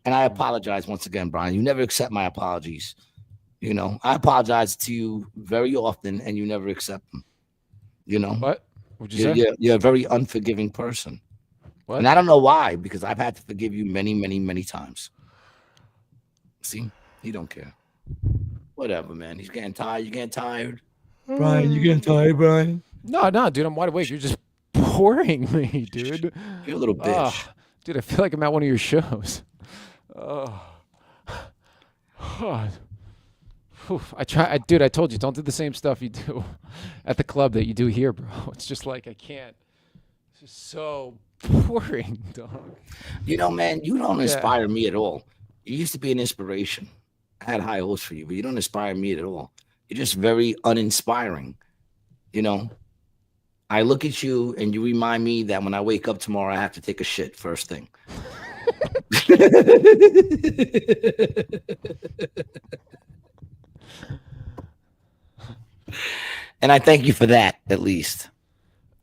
And I apologize once again, Brian. You never accept my apologies. You know, I apologize to you very often, and you never accept them. You know, What? What'd you say? you're a very unforgiving person, What? and I don't know why, because I've had to forgive you many, many, many times. See, he don't care. Whatever, man. He's getting tired. You getting tired, Brian? You getting tired, Brian? No, dude. I'm wide awake. You're just boring me, dude. You're a little bitch. Oh, dude, I feel like I'm at one of your shows. Oh. I told you, don't do the same stuff you do at the club that you do here, bro. It's just like I can't. It's just so boring, dog. You know, man, you don't inspire me at all. You used to be an inspiration. I had high hopes for you, but you don't inspire me at all. You're just very uninspiring. You know, I look at you and you remind me that when I wake up tomorrow, I have to take a shit first thing. And I thank you for that, at least.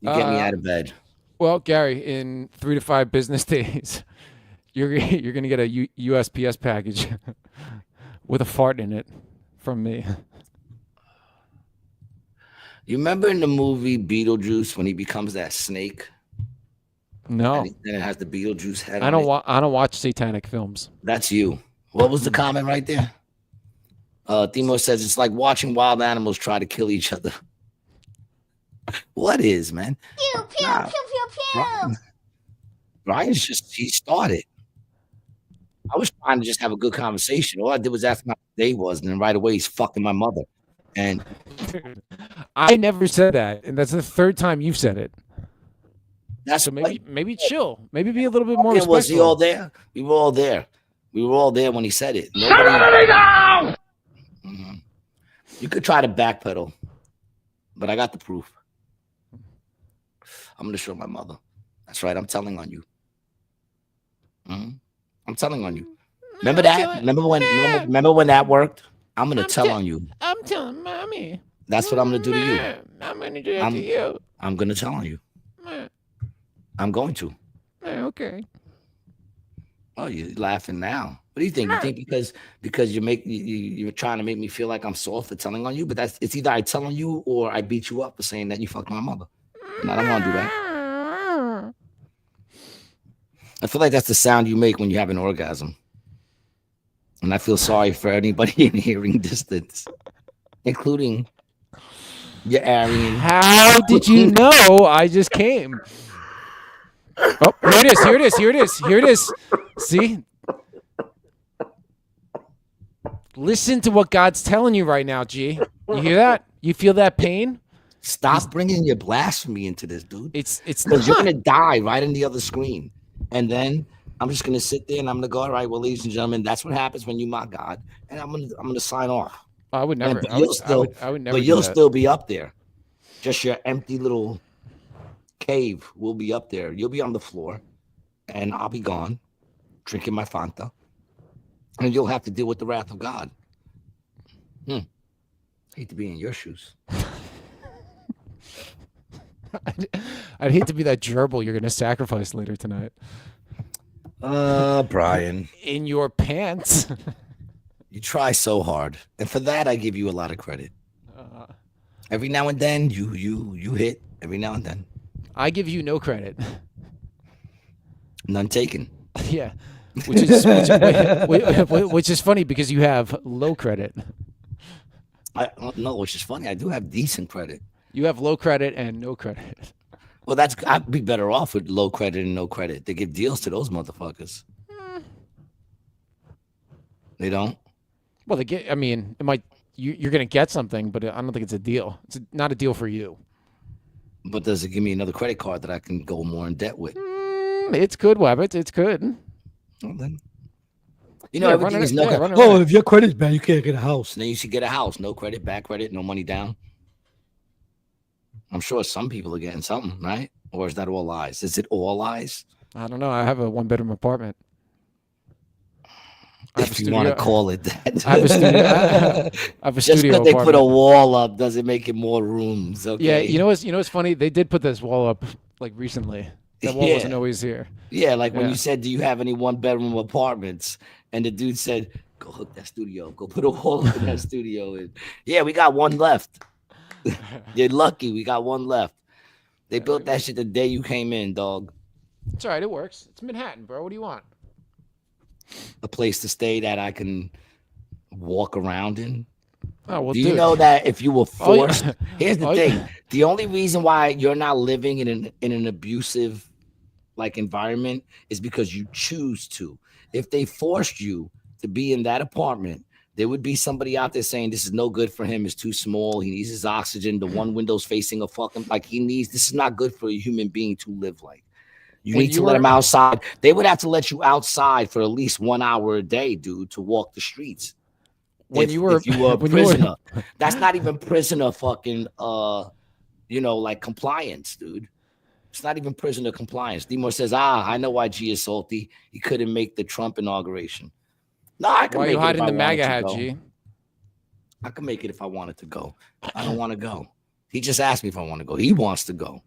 You get me out of bed. Well, Gary, in 3 to 5 business days, you're gonna get a USPS package with a fart in it from me. You remember in the movie Beetlejuice when he becomes that snake? No, And it has the Beetlejuice head I on don't it? I don't watch satanic films. That's you. What was the comment right there? Timo says it's like watching wild animals try to kill each other. What is, man? Pew, pew, Nah, pew, pew, pew. Brian's he started. I was trying to just have a good conversation. All I did was ask him how the day was, and then right away he's fucking my mother. And I never said that, and that's the third time you've said it. that's So what maybe chill. Maybe be a little bit more was respectful. he all there? We were all there. We were all there when he said it. Nobody down! You could try to backpedal, but I got the proof. I'm gonna show my mother. That's right. I'm telling on you. I'm telling on you. Remember that? Remember when that worked? I'm gonna tell on you. I'm telling mommy. That's what I'm gonna do to you. I'm gonna do that to you. I'm gonna tell on you. I'm going to. Okay. Oh, you're laughing now. What do you think? You think because you're trying to make me feel like I'm soft for telling on you? But it's either I tell on you or I beat you up for saying that you fucked my mother. And I don't want to do that. I feel like that's the sound you make when you have an orgasm. And I feel sorry for anybody in hearing distance, including your Aryan. How did you know I just came? Oh, here it is. See? Listen to what God's telling you right now, G. You hear that? You feel that pain? Stop bringing your blasphemy into this, dude. It's Because you're not. gonna die right in the other screen, and then I'm just gonna sit there and I'm gonna go, all right, well, ladies and gentlemen, that's what happens when you mock God, and I'm gonna sign off. I would never. But I you'll would, still, I would never. but do you'll that. still be up there. Just your empty little cave will be up there. You'll be on the floor, and I'll be gone, drinking my Fanta, and you'll have to deal with the wrath of God. Hate to be in your shoes. I'd hate to be that gerbil you're going to sacrifice later tonight. Brian, In your pants. you try so hard, and for that I give you a lot of credit. Every now and then you hit. Every now and then, I give you no credit. none taken. Yeah, which is funny because you have low credit. No, which is funny. I do have decent credit. You have low credit and no credit. Well, I'd be better off with low credit and no credit. They give deals to those motherfuckers. They don't. Well, they get. I mean, it might. You're going to get something, but I don't think it's a deal. It's not a deal for you. But does it give me another credit card that I can go more in debt with? It's good, Wabbit. It's good. Well, then, everything is no credit. Oh, if your credit's bad, you can't get a house. And then you should get a house. No credit, bad credit, no money down. I'm sure some people are getting something, right? Or is that all lies? Is it all lies? I don't know. I have a 1-bedroom apartment. If you want to call it that. I have a studio. I have a Just studio because they put a apartment. wall up doesn't make it more rooms. Okay. Yeah, you know what's funny? They did put this wall up like recently. That wall wasn't always here. Yeah, like when Yeah. you said, "Do you have any 1-bedroom apartments?" and the dude said, "Go hook that studio. Go put a wall up in that studio." And yeah, we got one left. You're lucky. We got one left. They built that shit the day you came in, dog. It's all right. It works. It's Manhattan, bro. What do you want? A place to stay that I can walk around in. Oh well, Do you know that if you were Oh, yeah. forced? Here's the Oh, thing: yeah. the only reason why you're not living in an abusive like environment is because you choose to. If they forced you to be in that apartment, there would be somebody out there saying this is no good for him. It's too small. He needs his oxygen. The one window's facing a fucking like he needs. This is not good for a human being to live like. You When need you to let were- him outside. They would have to let you outside for at least 1 hour a day, dude, to walk the streets. When if you were if you were a when you were- prisoner, that's not even prisoner fucking like compliance, dude. It's not even prisoner compliance. Demore says, I know why G is salty. He couldn't make the Trump inauguration. No, I can Why are make you it if hiding I the wanted MAGA to hat, go. G? I can make it if I wanted to go. I don't want to go. He just asked me if I want to go. He wants to go.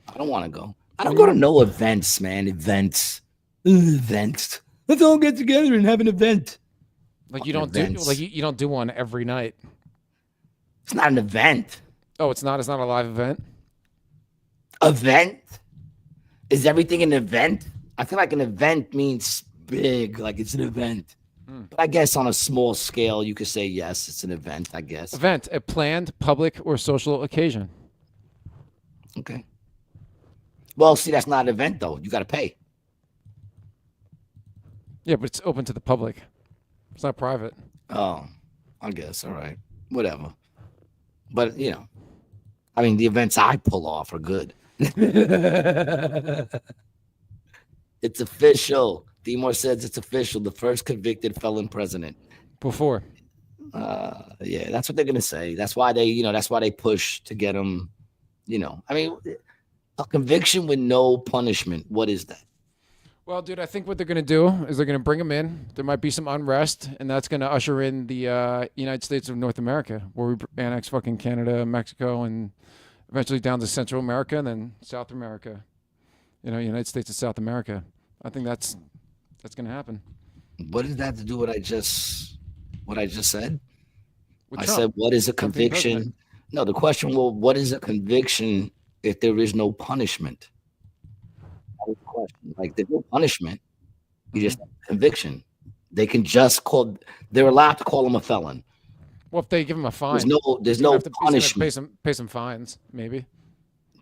I don't want to go. I don't go to no events, man. Events. Let's all get together and have an event. Like you Fucking don't events. do like you don't do one every night. It's not an event. Oh, it's not. It's not a live event. Event? Is everything an event? I feel like an event means big, like it's an event. But I guess on a small scale, you could say yes, it's an event, I guess. Event, a planned public or social occasion. Okay. Well, see, that's not an event, though. You got to pay. Yeah, but it's open to the public. It's not private. Oh, I guess. All right. Whatever. But, I mean, the events I pull off are good. It's official. Demore says it's official. The first convicted felon president. Before. Yeah, that's what they're gonna say. That's why they push to get him. I mean, a conviction with no punishment. What is that? Well, dude, I think what they're going to do is they're going to bring him in. There might be some unrest, and that's going to usher in the United States of North America, where we annex fucking Canada, Mexico, and eventually down to Central America and then South America. United States of South America. I think that's going to happen. What does that have to do with what I just said? With I Trump. said, what is a Trump being conviction? president. No, the question was, what is a conviction if there is no punishment? That was the question. Like, there's no punishment. You just have a conviction. They can just they're allowed to call him a felon. Well, if they give him a fine, There's no he's gonna have to punishment. pay some fines, maybe.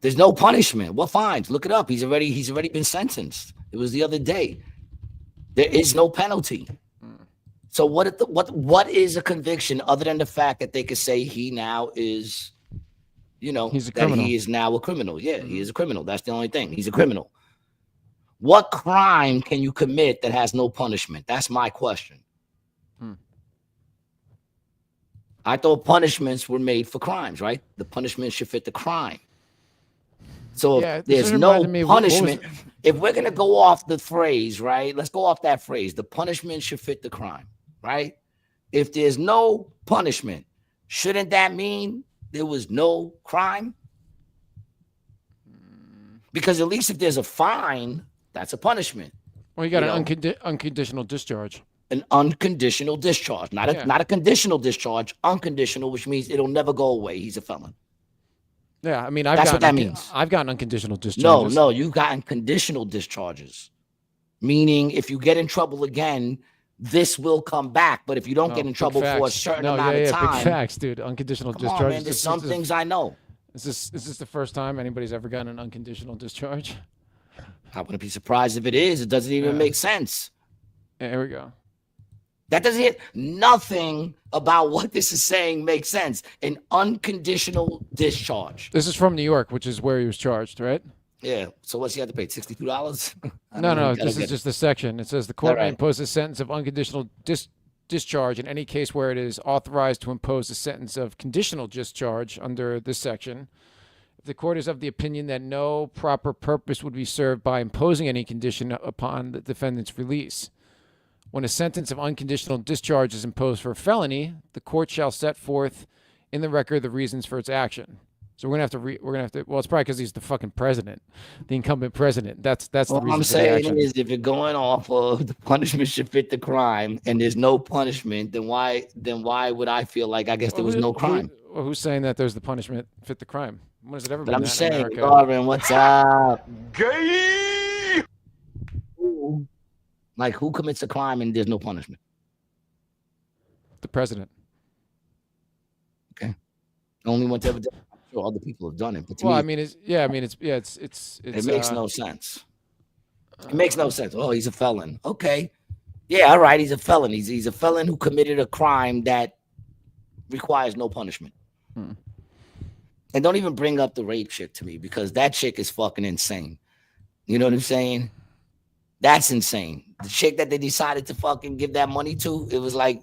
There's no punishment. What fines? Look it up. He's already been sentenced. It was the other day. There is no penalty. So what is a conviction other than the fact that they could say he now is, He's a that criminal. he is now a criminal. Yeah, he is a criminal. That's the only thing. He's a criminal. What crime can you commit that has no punishment? That's my question. I thought punishments were made for crimes, right? The punishment should fit the crime. So Yeah, if this there's reminded no me of what was punishment, if we're gonna go off the phrase, right? Let's go off that phrase. The punishment should fit the crime, right? If there's no punishment, shouldn't that mean there was no crime? Because at least if there's a fine, that's a punishment. Well, you got you an know? unconditional discharge. An unconditional discharge, not a conditional discharge, unconditional, which means it'll never go away. He's a felon. Yeah, I mean, That's what that means. I've gotten unconditional discharges. No, you've gotten conditional discharges, meaning if you get in trouble again, this will come back. But if you don't get in trouble for a certain amount of time, big facts, dude. Unconditional come discharge. on, man, there's some things I know. Is this the first time anybody's ever gotten an unconditional discharge? I wouldn't be surprised if it is. It doesn't even make sense. Yeah, here we go. That doesn't hit nothing about what this is saying makes sense. An unconditional discharge. This is from New York, which is where he was charged, right? Yeah. So what's he have to pay? $62? No. This is just the section. It says the court may impose a sentence of unconditional discharge in any case where it is authorized to impose a sentence of conditional discharge under this section. If the court is of the opinion that no proper purpose would be served by imposing any condition upon the defendant's release. When a sentence of unconditional discharge is imposed for a felony, the court shall set forth in the record the reasons for its action. So we're gonna have to. Well, it's probably because he's the fucking president, the incumbent president. That's the reason. What I'm saying is, if you're going off of the punishment should fit the crime, and there's no punishment, then why would I feel like I guess there was no crime? Who's saying that there's the punishment fit the crime? When has it ever been? But I'm that in saying, America? Garvin, what's up? Gay. Like, who commits a crime and there's no punishment? The president. Okay. The only one to ever do it. I'm sure other people have done it. But to me, it makes no sense. It makes no sense. Oh, he's a felon. Okay. Yeah, all right. He's a felon. He's a felon who committed a crime that requires no punishment. And don't even bring up the rape chick to me because that chick is fucking insane. You know what I'm saying? That's insane. The chick that they decided to fucking give that money to, it was like,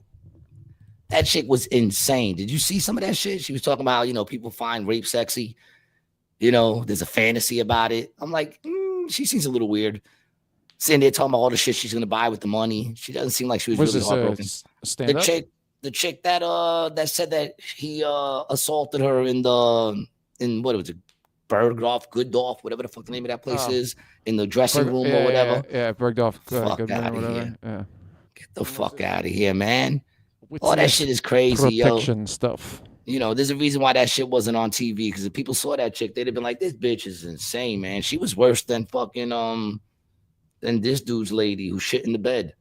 that chick was insane. Did you see some of that shit? She was talking about, people find rape sexy. There's a fantasy about it. I'm like, she seems a little weird. Sitting there talking about all the shit she's going to buy with the money. She doesn't seem like she was really heartbroken. The chick that said that he assaulted her in what was it? Bergdorf, Gooddorf, whatever the fuck the name of that place is, in the dressing room or whatever. Yeah, Bergdorf. Fuck out of here. Yeah. Get the fuck out of here, man. All that shit is crazy, protection stuff. There's a reason why that shit wasn't on TV, because if people saw that chick, they'd have been like, this bitch is insane, man. She was worse than fucking than this dude's lady who shit in the bed.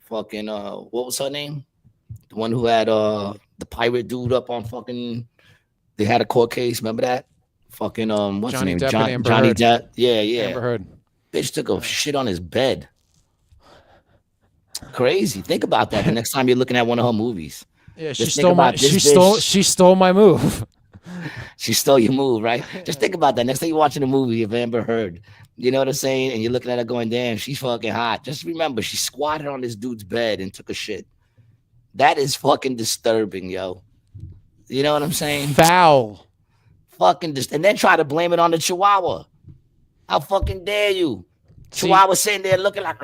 Fucking what was her name? The one who had the pirate dude up on fucking, they had a court case, remember that? Fucking what's Johnny his name? Depp Johnny Depp. Yeah. Amber Heard. Bitch took a shit on his bed. Crazy. Think about that the next time you're looking at one of her movies. Yeah, she stole my move. She stole your move, right? Just think about that. Next time you're watching a movie of Amber Heard, you know what I'm saying? And you're looking at her going, damn, she's fucking hot. Just remember, she squatted on this dude's bed and took a shit. That is fucking disturbing, yo. You know what I'm saying? Foul. Fucking and then try to blame it on the Chihuahua. How fucking dare you? Chihuahua sitting there looking like,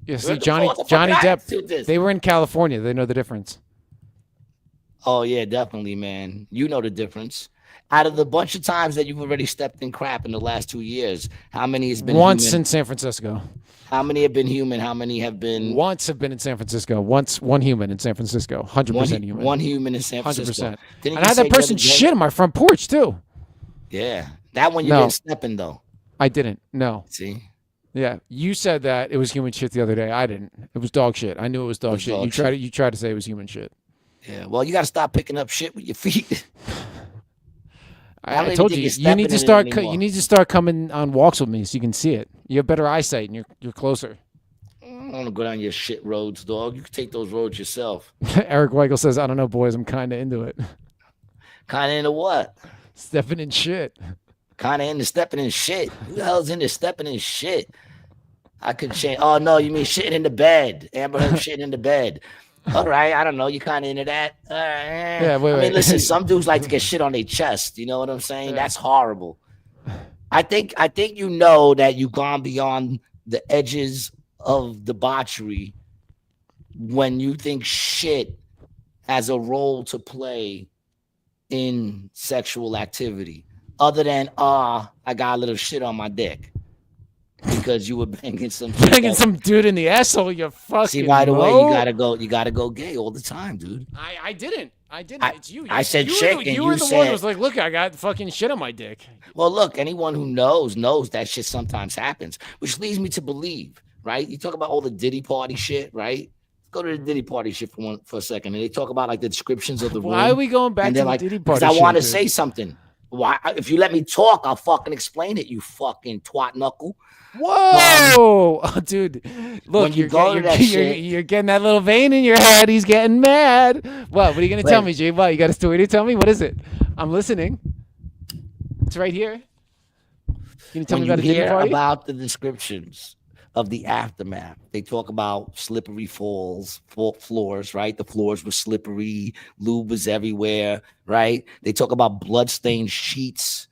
Yeah, see, Johnny Depp, they were in California. They know the difference. Oh, yeah, definitely, man. You know the difference. Out of the bunch of times that you've already stepped in crap in the last 2 years, how many has been once human? In San Francisco? How many have been human? How many have been? Once have been in San Francisco. Once one human in San Francisco. 100% human. One human in San Francisco. 100%. And I had that person shit on my front porch too. Yeah, that one you didn't step in though. I didn't. No. See. Yeah, you said that it was human shit the other day. I didn't. It was dog shit. I knew it was dog shit. You tried to say it was human shit. Yeah. Well, you got to stop picking up shit with your feet. I told you. You need to start. You need to start coming on walks with me so you can see it. You have better eyesight and you're closer. I don't want to go down your shit roads, dog. You can take those roads yourself. Eric Weigel says, "I don't know, boys. I'm kind of into it." Kind of into what? Stepping in shit. Kind of into stepping in shit. Who the hell's into stepping in shit? I could change. Oh no, you mean shitting in the bed? Amber Heard shitting in the bed. All right, I don't know. You kind of into that? All right. Yeah, wait, I mean, wait. listen. Some dudes like to get shit on their chest. You know what I'm saying? Yeah. That's horrible. I think you know that you've gone beyond the edges of debauchery when you think shit has a role to play in sexual activity, other than I got a little shit on my dick because you were banging some chick Banging that- some dude in the asshole. You fucking. See, right away, mo. you gotta go gay all the time, dude. I didn't. It's you. I said you chick, were the, and you you were the one said- who was like, "Look, I got fucking shit on my dick." Well, look, anyone who knows that shit sometimes happens, which leads me to believe, right? You talk about all the Diddy party shit, right? Let's go to the Diddy party shit for a second, and they talk about like the descriptions of the room. Why are we going back and to they're the like, Diddy because party? I want to shit, say dude? something. Why? If you let me talk, I'll fucking explain it. You fucking twat knuckle. Whoa, oh, dude! Look, when you you're, go to that shit- you're getting that little vein in your head. He's getting mad. What are you gonna tell Wait. me, Jay? What, you got a story to tell me? What is it? I'm listening. It's right here. Can you tell When me you about a Diddy hear party? about the descriptions of the aftermath, they talk about slippery floors, right? The floors were slippery, lube was everywhere, right? They talk about bloodstained sheets.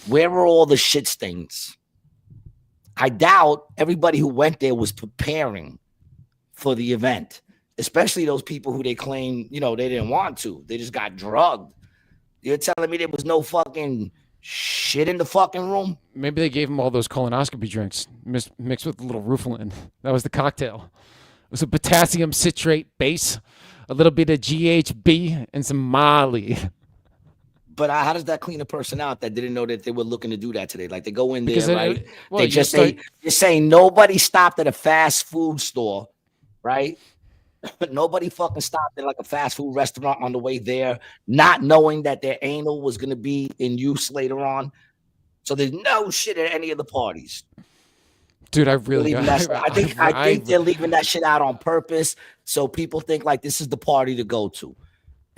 Where were all the shit stains? I doubt everybody who went there was preparing for the event, especially those people who they claim, they didn't want to. They just got drugged. You're telling me there was no fucking shit in the fucking room? Maybe they gave him all those colonoscopy drinks mixed with a little Rufalin. That was the cocktail. It was a potassium citrate base, a little bit of GHB, and some Molly. But how does that clean a person out that didn't know that they were looking to do that today? Like they go in there, Because right? well, They you just start- say, you're saying nobody stopped at a fast food store, right? Nobody fucking stopped at like a fast food restaurant on the way there, not knowing that their anal was going to be in use later on. So there's no shit at any of the parties. Dude, I really Leaving got. that- I think they're leaving that shit out on purpose so people think like this is the party to go to.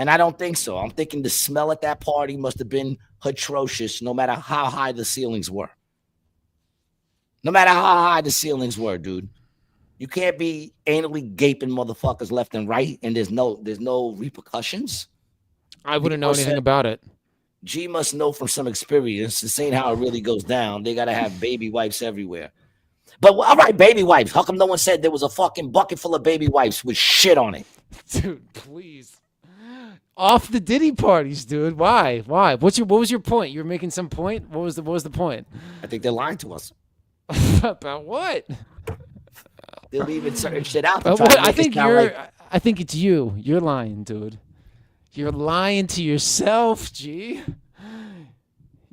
And I don't think so. I'm thinking the smell at that party must have been atrocious, no matter how high the ceilings were. No matter how high the ceilings were, dude. You can't be anally gaping motherfuckers left and right, and there's no repercussions. I wouldn't know People anything said- about it. G must know from some experience. This ain't how it really goes down. They gotta have baby wipes everywhere. But all right, baby wipes. How come no one said there was a fucking bucket full of baby wipes with shit on it? Dude, please. Off the Diddy parties, dude. Why? What was your point? You were making some point? What was the point? I think they're lying to us. About what? They're leaving certain shit out. to But try to what? I make it think sound like- I think it's you. You're lying, dude. You're lying to yourself, G.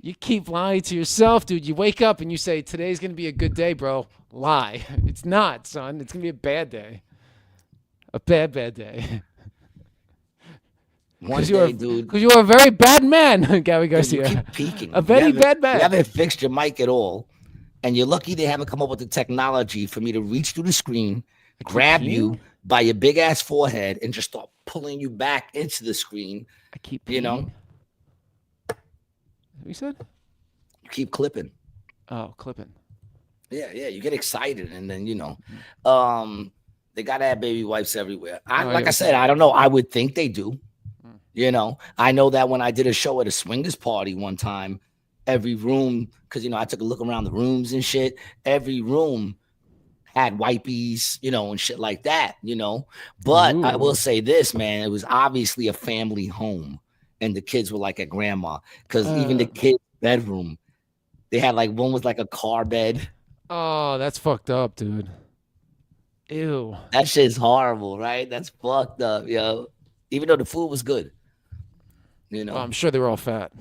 You keep lying to yourself, dude. You wake up and you say, today's going to be a good day, bro. Lie. It's not, son. It's going to be a bad day. A bad day. one Because day, dude. you are a very bad man, Gary You Garcia. keep peeking. A very You haven't- bad man. You haven't fixed your mic at all, and you're lucky they haven't come up with the technology for me to reach through the screen, grab you peeing? by your big ass forehead, and just start pulling you back into the screen. I keep You know? peeing. What you said? You keep clipping. Oh, clipping. Yeah, you get excited, and then they gotta have baby wipes everywhere. Like I said, I don't know. I would think they do. I know that when I did a show at a swingers party one time, every room, because I took a look around the rooms and shit. Every room had wipies, and shit like that. But I will say this, man, it was obviously a family home, and the kids were like at grandma, because even the kids' bedroom, they had like one was like a car bed. Oh, that's fucked up, dude. Ew. That shit's horrible, right? That's fucked up, yo. Even though the food was good, Well, I'm sure they were all fat.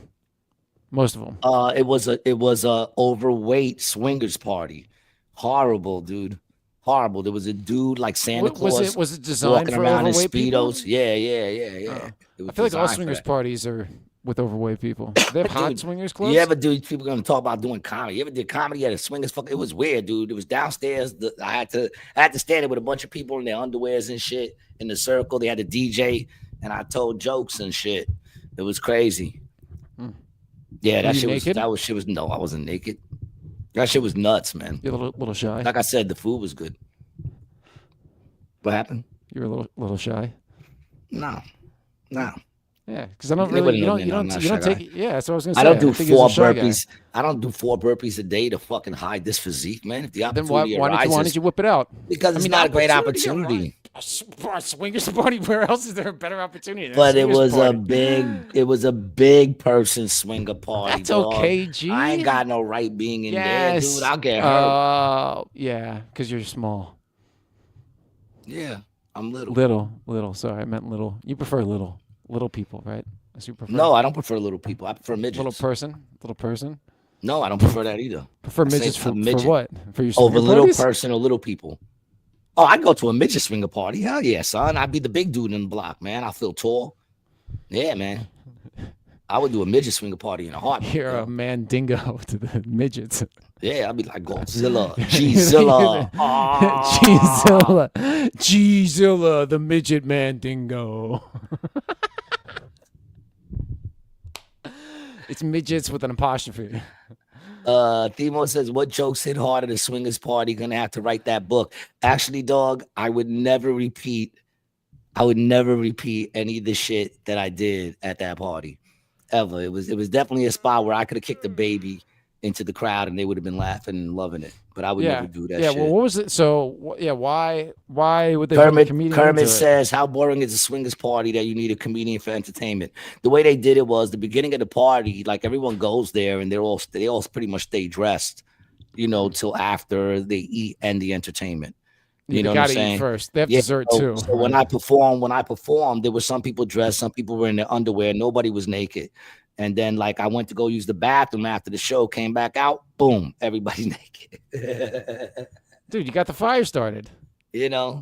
Most of them. It was a overweight swingers party. Horrible, dude. Horrible. There was a dude like Santa Claus Was it designed walking for around in overweight people? speedos. Yeah. Oh. It was I feel like all designed for swingers that. parties are with overweight people. They have hot Dude, swingers clubs. You ever do? People gonna talk about doing comedy. You ever did comedy at a swingers? It was weird, dude. It was downstairs. I had to stand there with a bunch of people in their underwears and shit in the circle. They had a DJ, and I told jokes and shit. It was crazy. Yeah, Were that you shit naked? was. No, I wasn't naked. That shit was nuts, man. You're a little shy. Like I said, the food was good. What happened? You're a little shy. No. Yeah, because I don't They really. wouldn't know me, no, I'm not You don't shy take. Yeah, that's what I was gonna say. I don't do think he's a 4 shy guy. burpees. I don't do 4 burpees a day to fucking hide this physique, man. If the Then why opportunity why arises, did you whip it out? because it's not a great opportunity. A swingers party. Where else is there a better opportunity? Than But a it swingers was party? a person swinger party. That's dog. okay, G. I ain't got no right being in there, Yes. dude. I'll get hurt. Yeah, because you're small. Yeah, I'm little. Little. Sorry, I meant little. You prefer little people, right? That's what you prefer. No, I don't prefer little people. I prefer midgets. Little person. No, I don't prefer that either. Prefer I say midgets a for midget what? For your over swinger little parties? person or little people. Oh, I'd go to a midget swinger party. Hell yeah, son. I'd be the big dude in the block, man. I feel tall. Yeah, man. I would do a midget swinger party in a heartbeat. You're yo. a mandingo to the midgets. Yeah, I'd be like Godzilla, G-Zilla. G-Zilla, the midget mandingo. It's midgets with an apostrophe. Themo says, what jokes hit harder than swingers party? Gonna have to write that book. Actually, dog, I would never repeat any of the shit that I did at that party. Ever. It was definitely a spot where I could have kicked a baby into the crowd and they would have been laughing and loving it. But I would never do that shit. Well, what was it? So, why would they put a comedian into Kermit it? says, how boring is a swingers party that you need a comedian for entertainment? The way they did it was the beginning of the party, like everyone goes there and they all pretty much stay dressed, till after they eat and the entertainment. You know what I'm saying? Eat first. They have dessert too. So when I performed, there were some people dressed, some people were in their underwear, nobody was naked. And then, like, I went to go use the bathroom after the show, came back out, boom, everybody's naked. Dude, you got the fire started. Yeah.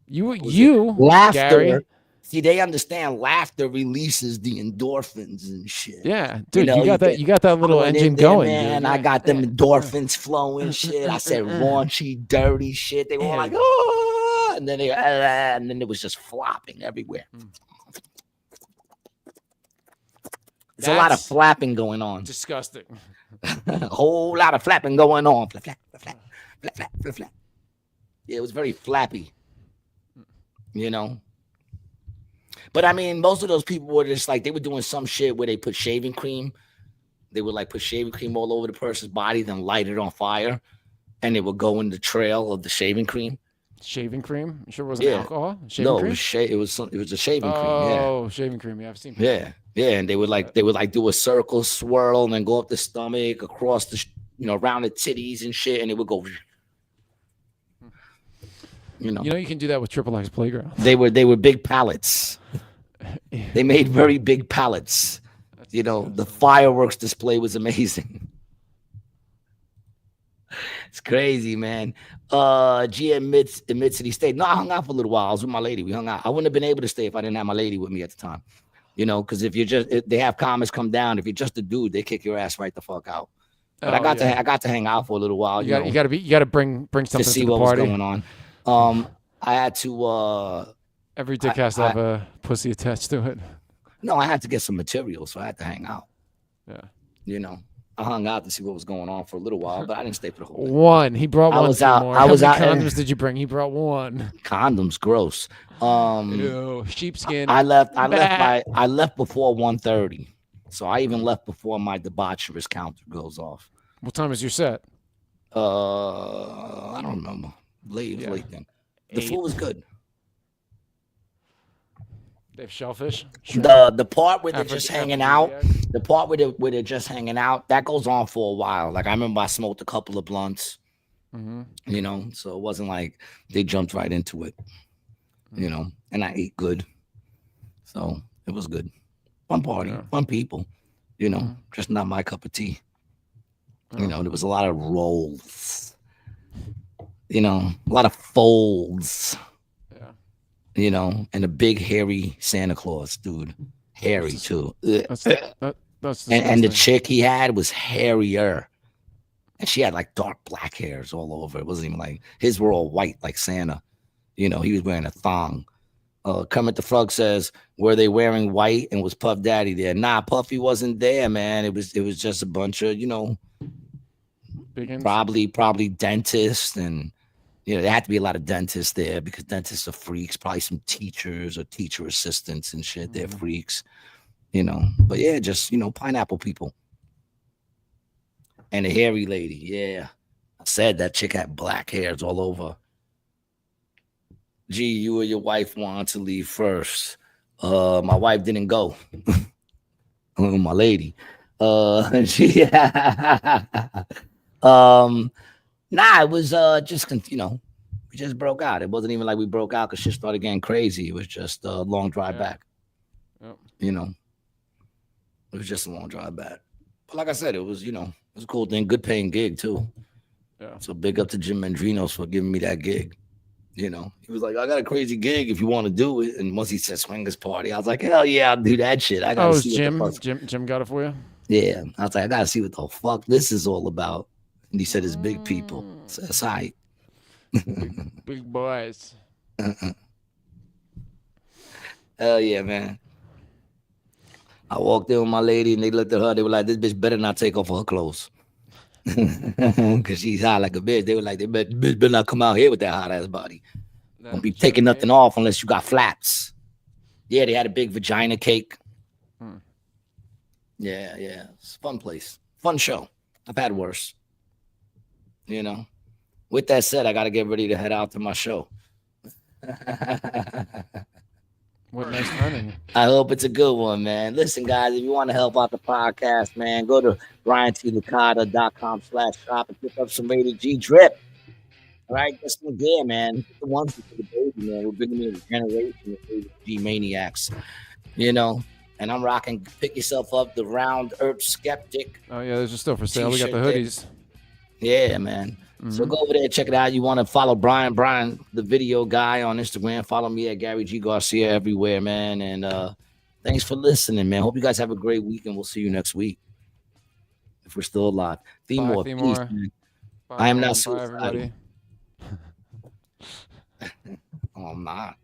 You laughter. Gary. See, they understand laughter releases the endorphins and shit. Yeah, dude, you got that little engine going, man. dude. I got them endorphins flowing, shit. I said raunchy, dirty shit. They were all like, oh, and then it was just flopping everywhere. There's a lot of flapping going on. Disgusting. A whole lot of flapping going on. Flap, flap, flap, flap, flap, flap, flap, flap. Yeah, it was very flappy. But I mean, most of those people were just like, they were doing some shit where they put shaving cream. They would like put shaving cream all over the person's body, then light it on fire, and it would go in the trail of the shaving cream. Shaving cream? You sure it wasn't alcohol? Shaving No, cream? it was a shaving cream. Oh, shaving cream. Yeah, I've seen. Yeah, and they would do a circle swirl and then go up the stomach, across the around the titties and shit, and it would go. You can do that with Triple X Playground. They were big pallets. They made very big pallets. The fireworks display was amazing. It's crazy, man. G admits that he stayed. No, I hung out for a little while. I was with my lady. We hung out. I wouldn't have been able to stay if I didn't have my lady with me at the time. Because if they have comics come down. If you're just a dude, they kick your ass right the fuck out. But I got to hang out for a little while. You got to bring something to see to the what party. was going on. I had to. Every dick has to have a pussy attached to it. No, I had to get some material, so I had to hang out. Yeah. I hung out to see what was going on for a little while, but I didn't stay for the whole thing. One. He brought one. I was out. How many condoms did you bring? He brought one. Condoms, gross. Ew, sheepskin. I left before 1:30, so I even left before my debaucherous counter goes off. What time is your set? I don't remember. Late then. The food was good. They have shellfish. The part where they're just hanging out. The part where they're just hanging out, that goes on for a while. Like I remember I smoked a couple of blunts. Mm-hmm. So it wasn't like they jumped right into it. And I ate good. So it was good. Fun party, fun people. Just not my cup of tea. There was a lot of rolls. A lot of folds. And a big hairy Santa Claus, dude. Hairy too. That's and the chick he had was hairier. And she had like dark black hairs all over. It wasn't even like his were all white like Santa. He was wearing a thong. Kermit the Frog says, were they wearing white and was Puff Daddy there? Nah, Puffy wasn't there, man. It was just a bunch of, probably dentists and You know, there had to be a lot of dentists there because dentists are freaks. Probably some teachers or teacher assistants and shit. They're freaks, you know. But yeah, just, you know, pineapple people. And a hairy lady. Yeah. I said that chick had black hairs all over. Gee, you or your wife wanted to leave first. My wife didn't go. My lady. She nah, it was just, you know, we just broke out. It wasn't even like we broke out because shit started getting crazy. It was just a long drive back. Yep. You know, it was just a long drive back. But like I said, it was, you know, it was a cool thing, good paying gig too. Yeah. So big up to Jim Mandrinos for giving me that gig. You know, he was like, I got a crazy gig if you want to do it. And once he said swingers party, I was like, hell yeah, I'll do that shit. I gotta see Jim. what the fuck. Jim got it for you? Yeah. I was like, I gotta see what the fuck this is all about. And he said it's big people. So that's all right. Big boys. Hell yeah, man. I walked in with my lady and they looked at her. They were like, this bitch better not take off her clothes. Because she's hot like a bitch. They were like, bitch better not come out here with that hot ass body. Don't be taking nothing off unless you got flaps. Yeah, they had a big vagina cake. Yeah. It's a fun place. Fun show. I've had worse. You know. With that said, I got to get ready to head out to my show. What nice timing. I hope it's a good one, man. Listen, guys, if you want to help out the podcast, man, go to BrianTLicata.com/shop and pick up some Rated G drip. All right, just some gear, man. The ones for the baby, man. We're bringing in a generation of Rated G maniacs, you know. And I'm rocking Pick Yourself Up, the Round Earth Skeptic. Oh yeah, those are still for sale. We got the T-shirt hoodies. Yeah, man. So go over there, check it out. You want to follow Brian, the video guy on Instagram. Follow me at Gary G Garcia everywhere, man. And thanks for listening, man. Hope you guys have a great week, and we'll see you next week if we're still alive. Themore, peace, man. I am not suicidal. Everybody. Oh, I'm not.